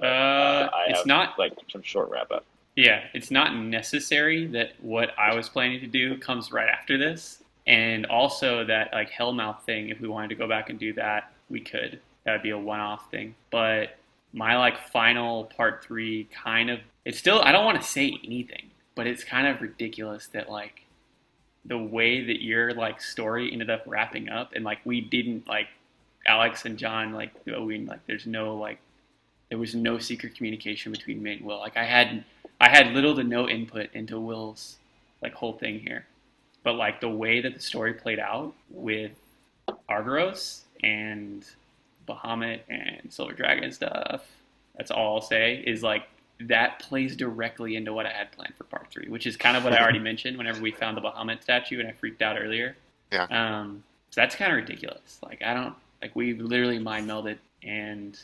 I it's have not like some short wrap up. Yeah, it's not necessary that what I was planning to do comes right after this, and also that like Hellmouth thing. If we wanted to go back and do that, we could. That would be a one-off thing. But my like final part 3 kind of it's still I don't want to say anything, but it's kind of ridiculous that like the way that your like story ended up wrapping up, and like we didn't like Alex and John like there's no like there was no secret communication between me and Will. Like I had little to no input into Will's like whole thing here, but like the way that the story played out with Argyros and Bahamut and Silver Dragon stuff, that's all I'll say is like that plays directly into what I had planned for part 3, which is kind of what I already mentioned whenever we found the Bahamut statue and I freaked out earlier. Yeah. So that's kind of ridiculous. Like we literally mind melded and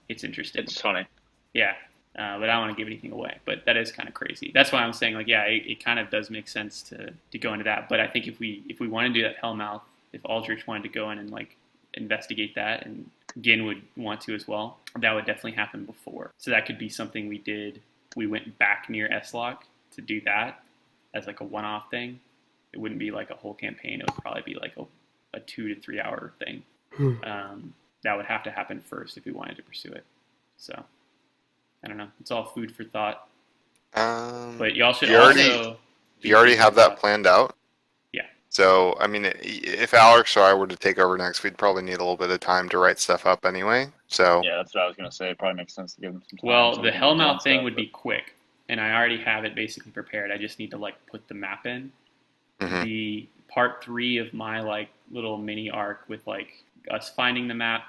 it's interesting. It's funny. Yeah. But I don't want to give anything away. But that is kind of crazy. That's why I'm saying, like, yeah, it kind of does make sense to go into that. But I think if we want to do that Hellmouth, if Aldrich wanted to go in and like investigate that, and Gin would want to as well, that would definitely happen before. So that could be something we did. We went back near S-Lock to do that as like a one-off thing. It wouldn't be like a whole campaign. It would probably be like a 2 to 3 hour thing. That would have to happen first if we wanted to pursue it. So. I don't know. It's all food for thought. But y'all should also... You already have that planned out? Yeah. So, I mean, if Alex or I were to take over next, we'd probably need a little bit of time to write stuff up anyway. So yeah, that's what I was going to say. It probably makes sense to give them some time. Well, the Hellmouth thing would be quick, and I already have it basically prepared. I just need to, like, put the map in. Mm-hmm. The part 3 of my, like, little mini arc with, like, us finding the map,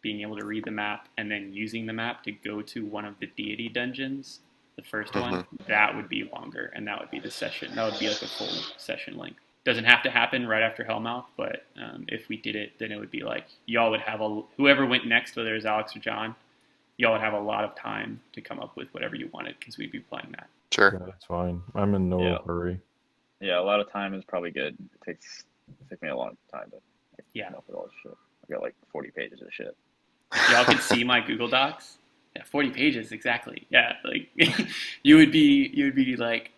being able to read the map, and then using the map to go to one of the deity dungeons, the first one, that would be longer, and that would be the session. That would be like a full session length. Doesn't have to happen right after Hellmouth, but if we did it, then it would be like, y'all would have whoever went next, whether it was Alex or John, y'all would have a lot of time to come up with whatever you wanted, because we'd be playing that. Sure. Yeah, that's fine. I'm in no hurry. Yeah, a lot of time is probably good. It takes me a long time to come up with all this shit. I've got like 40 pages of shit. Y'all can see my Google Docs. Yeah, 40 pages exactly. Yeah, like you would be like,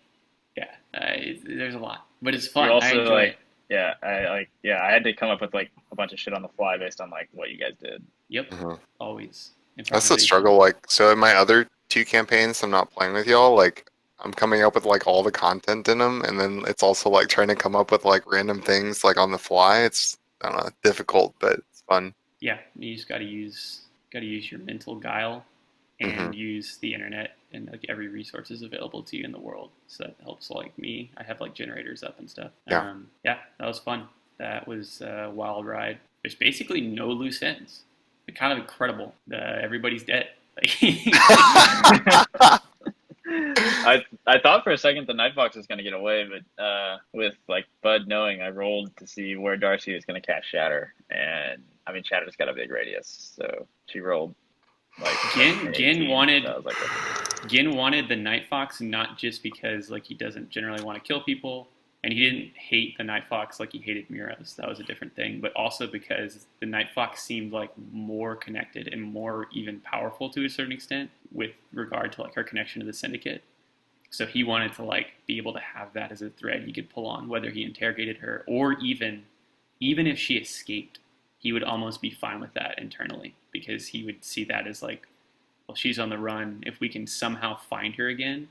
there's a lot, but it's fun. Also, I enjoy it. Yeah, I had to come up with like a bunch of shit on the fly based on like what you guys did. Yep, always. That's the struggle. Like, so in my other 2 campaigns, I'm not playing with y'all. Like, I'm coming up with like all the content in them, and then it's also like trying to come up with like random things like on the fly. It's I don't know, difficult, but it's fun. Yeah, you just got to use your mental guile and use the internet and like every resource is available to you in the world. So that helps like me. I have like generators up and stuff. Yeah, that was fun. That was a wild ride. There's basically no loose ends. It's kind of incredible. Everybody's dead. I thought for a second the Nightfox was going to get away, but with like Bud knowing, I rolled to see where Darcy was going to cast Shatter, and I mean Shatter's got a big radius, so she rolled like Gin wanted like, Gin wanted the Nightfox not just because like he doesn't generally want to kill people, and he didn't hate the Nightfox like he hated Miros. That was a different thing, but also because the Nightfox seemed like more connected and more even powerful to a certain extent with regard to like her connection to the Syndicate. So he wanted to like be able to have that as a thread he could pull on, whether he interrogated her or even if she escaped, he would almost be fine with that internally, because he would see that as like, well, she's on the run. If we can somehow find her again,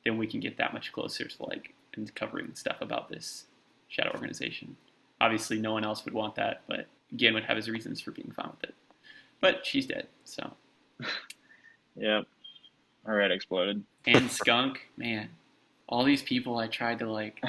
then we can get that much closer to like uncovering stuff about this shadow organization. Obviously, no one else would want that, but Gin would have his reasons for being fine with it. But she's dead, so. Yep. Her head exploded. And Skunk, man. All these people I tried to like...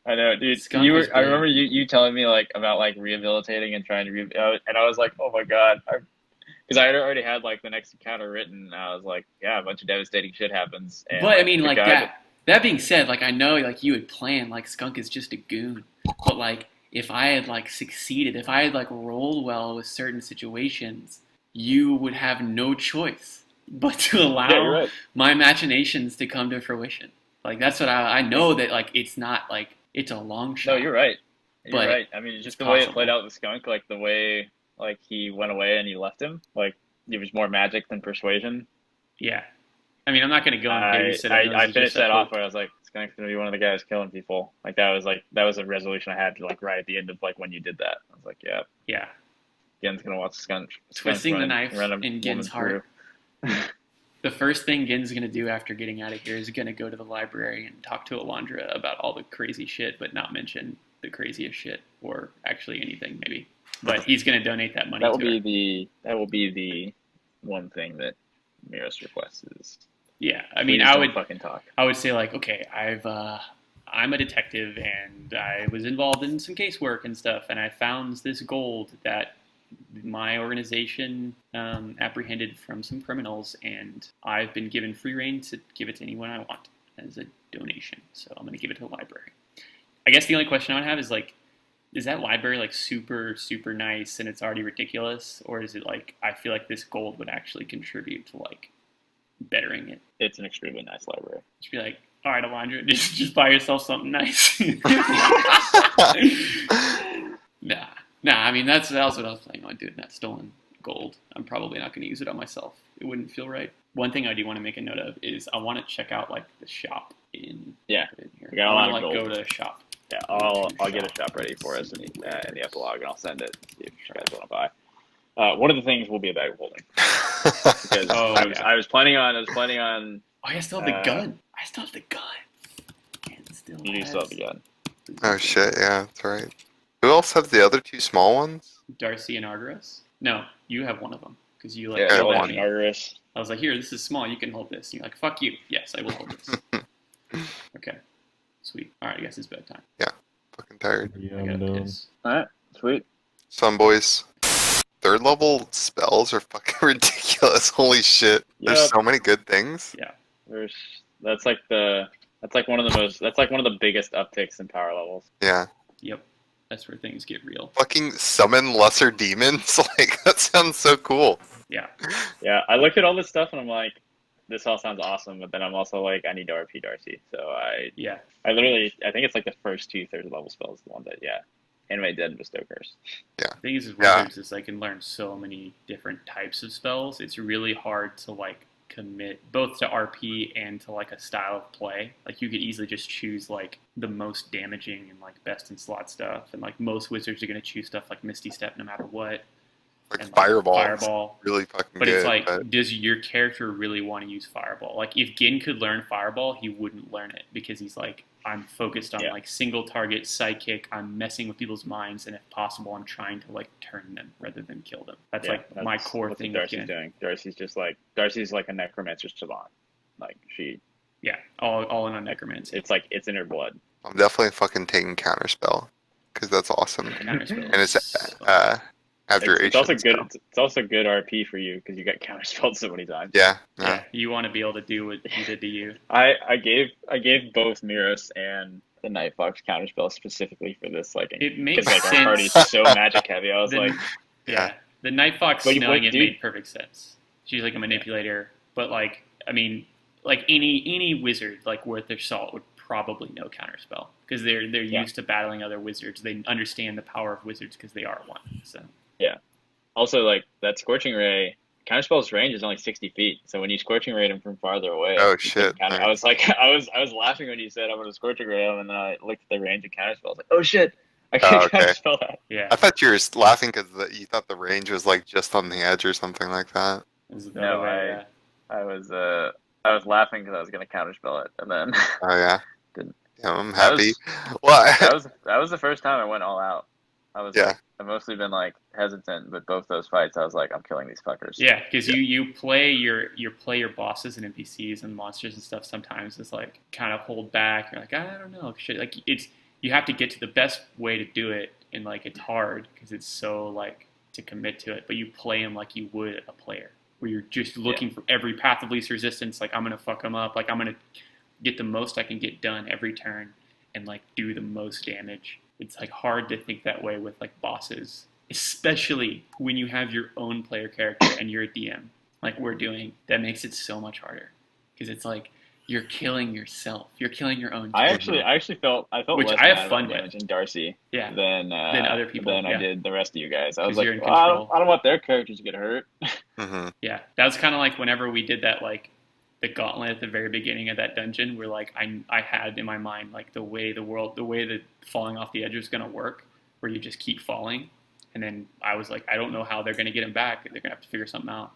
I know, dude. I remember you telling me like about like rehabilitating and trying to and I was like, oh my god, because I already had like the next encounter written. And I was like, yeah, a bunch of devastating shit happens. And, but I mean, like that being said, like I know like you had planned like Skunk is just a goon, but like if I had like succeeded, if I had like rolled well with certain situations, you would have no choice but to allow Yeah, you're right. my imaginations to come to fruition. Like that's what I know that like it's not like it's a long shot. No, you're right. You're But right. I mean, just it's the way it possible. played out with Skunk, like the way like he went away and you left him, like it was more magic than persuasion. Yeah. I mean, I'm not going to go and I babysit I, him. I This is finished just a that off hope. where I was like, Skunk's gonna be one of the guys killing people. Like that was a resolution I had like right at the end of like when you did that. I was like, yeah, Yeah. Gen's gonna watch Skunk Twisting the knife run a in woman Gen's heart. through. The first thing Gen's going to do after getting out of here is going to go to the library and talk to Alondra about all the crazy shit, but not mention the craziest shit, or actually anything, maybe. But he's going to donate that money That will to her. that will be the one thing that Miros requests is. Yeah, I mean, Please don't fucking talk. I would say like, okay, I'm a detective and I was involved in some casework and stuff, and I found this gold that my organization apprehended from some criminals, and I've been given free reign to give it to anyone I want as a donation. So I'm going to give it to the library. I guess the only question I would have is like, is that library like super super nice and it's already ridiculous, or is it like I feel like this gold would actually contribute to like bettering it? It's an extremely nice library. Just be like, all right, Alondra, just buy yourself something nice. Nah. I mean, that's what I was planning on doing. That stolen gold. I'm probably not going to use it on myself. It wouldn't feel right. One thing I do want to make a note of is I want to check out like the shop in Yeah. here. We got a I lot want of to like gold. go to a shop. Yeah, I'll get a shop ready for us in the epilogue, and I'll send it. See if you guys want to buy. One of the things will be a bag of holding because I was planning on. Oh, I still have the gun. I still have the gun. You do still have the gun. Oh shit, yeah, that's right. Who else have the other two small ones? Darcy and Argyros? No, you have one of them because you like. Yeah, yelled at one. me. Argyros. I was like, here, this is small. You can hold this. And you're like, fuck you. Yes, I will hold this. Okay. Sweet. All right, I guess it's bedtime. Fucking tired. Yeah, I I'm gotta done. piss. All right, sweet. Some boys. Third level spells are fucking ridiculous. Holy shit. There's Yep. so many good things. That's like one of the biggest upticks in power levels. Yeah. Yep. That's where things get real. Fucking summon lesser demons. Like, that sounds so cool. Yeah. Yeah, I look at all this stuff and I'm like, this all sounds awesome, but then I'm also like, I need to RP Darcy. So I think it's like the first two third level spells, the one that Animate Dead and Bestow Curse. The thing is with Yeah. wizards is I can learn so many different types of spells. It's really hard to like commit both to RP and to like a style of play. Like you could easily just choose like the most damaging and like best in slot stuff, and like most wizards are gonna choose stuff like Misty Step no matter what. Like, And, Fireball. Fireball. Really fucking But good. it's like, but does your character really want to use Fireball? Like, if Gin could learn Fireball, he wouldn't learn it because he's like, I'm focused on like single target sidekick. I'm messing with people's minds, and if possible, I'm trying to like turn them rather than kill them. That's my core that's thing. what Darcy's doing. Darcy's like a necromancer's savant. Like all in on necromancy. it's in her blood. I'm definitely fucking taking Counterspell. Because that's awesome. Counterspell. And it's abjuration. It's also good. spell. It's also good RP for you because you got counterspelled so many times. Yeah. Yeah, you want to be able to do what he did to you. I gave both Miros and the Night Fox counterspell specifically for this. Like, It makes because like sense. our party's so magic heavy. I was The- like, Yeah, the Night Fox But knowing it dude- made perfect sense. She's like a manipulator, but like, I mean, like any wizard like worth their salt would probably know counterspell because they're used to battling other wizards. They understand the power of wizards because they are one. So also like that scorching ray. Counterspell's range is only 60 feet, so when you scorching ray him from farther away, Oh, you can shit. counter- I was like, I was laughing when you said I'm gonna scorching ray him, and then I looked at the range of counterspell. I was like, oh shit, I can okay. counterspell that. yeah, I thought you were laughing because you thought the range was like just on the edge or something like that. this is the No, other way, I was laughing because I was gonna counterspell it, and then Oh, yeah. Didn't. Yeah, I'm That happy. was- Well, that was the first time I went all out. I was Yeah. like, I've mostly been like hesitant, but both those fights I was like, I'm killing these fuckers. Yeah, because you play your bosses and NPCs and monsters and stuff. Sometimes it's like kind of hold back. You're like, I don't know, shit. Like it's you have to get to the best way to do it, and like it's hard because it's so like to commit to it. But you play them like you would a player, where you're just looking for every path of least resistance. Like I'm gonna fuck them up. Like I'm gonna get the most I can get done every turn, and like do the most damage. It's like hard to think that way with like bosses, especially when you have your own player character and you're a DM. like we're doing, that makes it so much harder because it's like you're killing yourself. You're killing your own. I actually felt Which less I have mad fun about with. damaging Darcy Yeah. than other people. than Yeah. I did the rest of you guys. I was 'Cause like, you're in well, I control. don't want their characters to get hurt. Mm-hmm. Yeah, that was kind of like whenever we did that, like the gauntlet at the very beginning of that dungeon, where like I had in my mind like the way that falling off the edge was gonna work, where you just keep falling, and then I was like, I don't know how they're gonna get him back. They're gonna have to figure something out.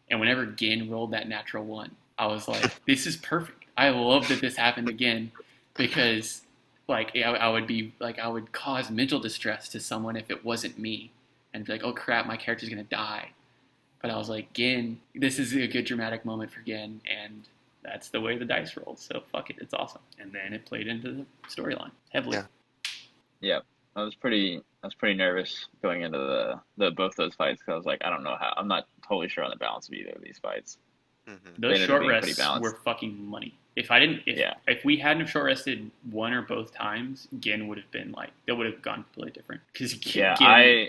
And whenever Gin rolled that natural one, I was like, this is perfect. I love that this happened again, because like I would cause mental distress to someone if it wasn't me, and be like, oh crap, my character's gonna die. But I was like, Gin, this is a good dramatic moment for Gin, and that's the way the dice rolled. So fuck it, it's awesome. And then it played into the storyline heavily. Yeah. Yeah, I was pretty nervous going into the both those fights because I was like, I don't know how. I'm not totally sure on the balance of either of these fights. Mm-hmm. Those ended up short being pretty rests balanced. were fucking money. If we hadn't short rested one or both times, Gin would have been like, that would have gone completely different. Because Gin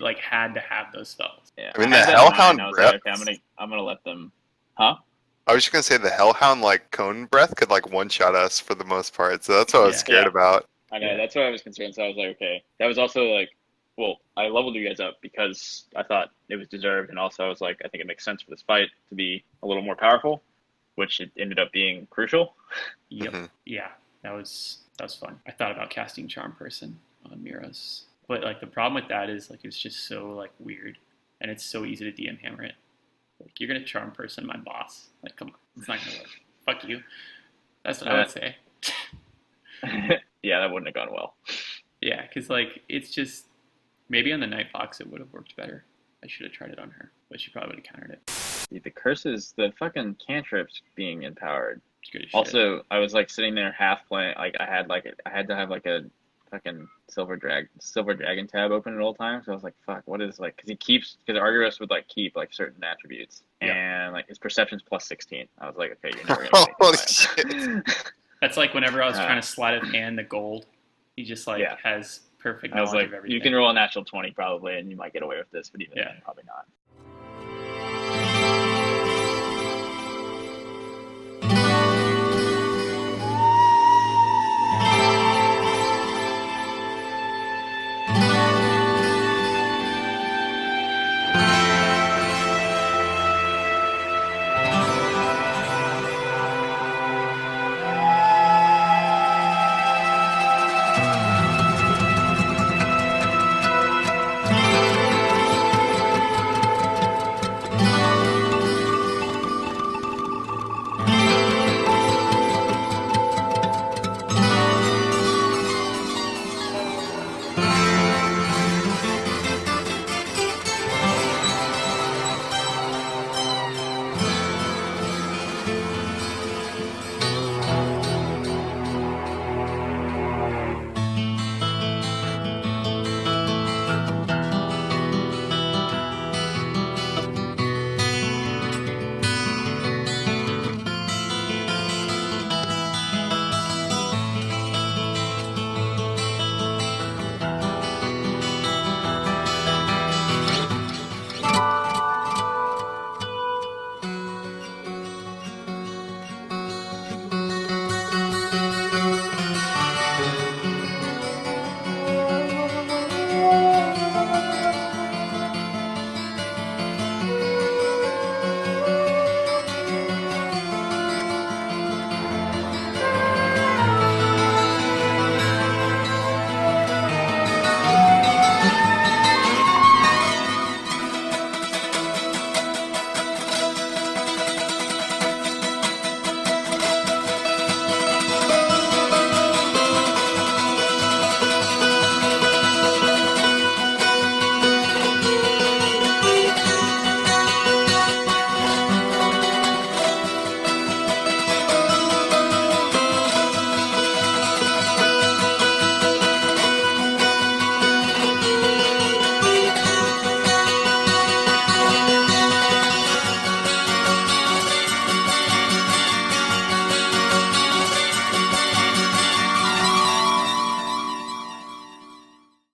like had to have those spells. Yeah, I mean, had the that in Hellhound mind. I was breath. like, okay, I'm gonna let them. Huh? I was just gonna say the Hellhound like cone breath could like one shot us for the most part, so that's what I was Yeah. scared about. I know, Yeah. that's why I was concerned. So I was like, okay. That was also like, well, I leveled you guys up because I thought it was deserved, and also I was like, I think it makes sense for this fight to be a little more powerful, which it ended up being crucial. Yep. Mhm. Yeah, that was fun. I thought about casting Charm Person on Miros, but like the problem with that is like it's just so like weird, and it's so easy to DM hammer it. Like you're gonna Charm Person my boss. Like come on, it's not gonna work. Fuck you. That's what I would say. Yeah, that wouldn't have gone well. Yeah, because like it's just maybe on the Night Fox it would have worked better. I should have tried it on her, but she probably would have countered it. The curses, the fucking cantrips being empowered. It's good as shit. Also, I was like sitting there half playing. Like I had to have like a fucking silver dragon tab open at all times. So I was like, fuck, what is like? Because Argyros would like keep like certain attributes, and like his perception's plus 16. I was like, okay, you're never gonna Holy get anything. That's like whenever I was trying to sleight of hand the gold. He just like has perfect I was knowledge like, of everything. you can roll a natural 20 probably, and you might get away with this, but even Yeah. then, probably not.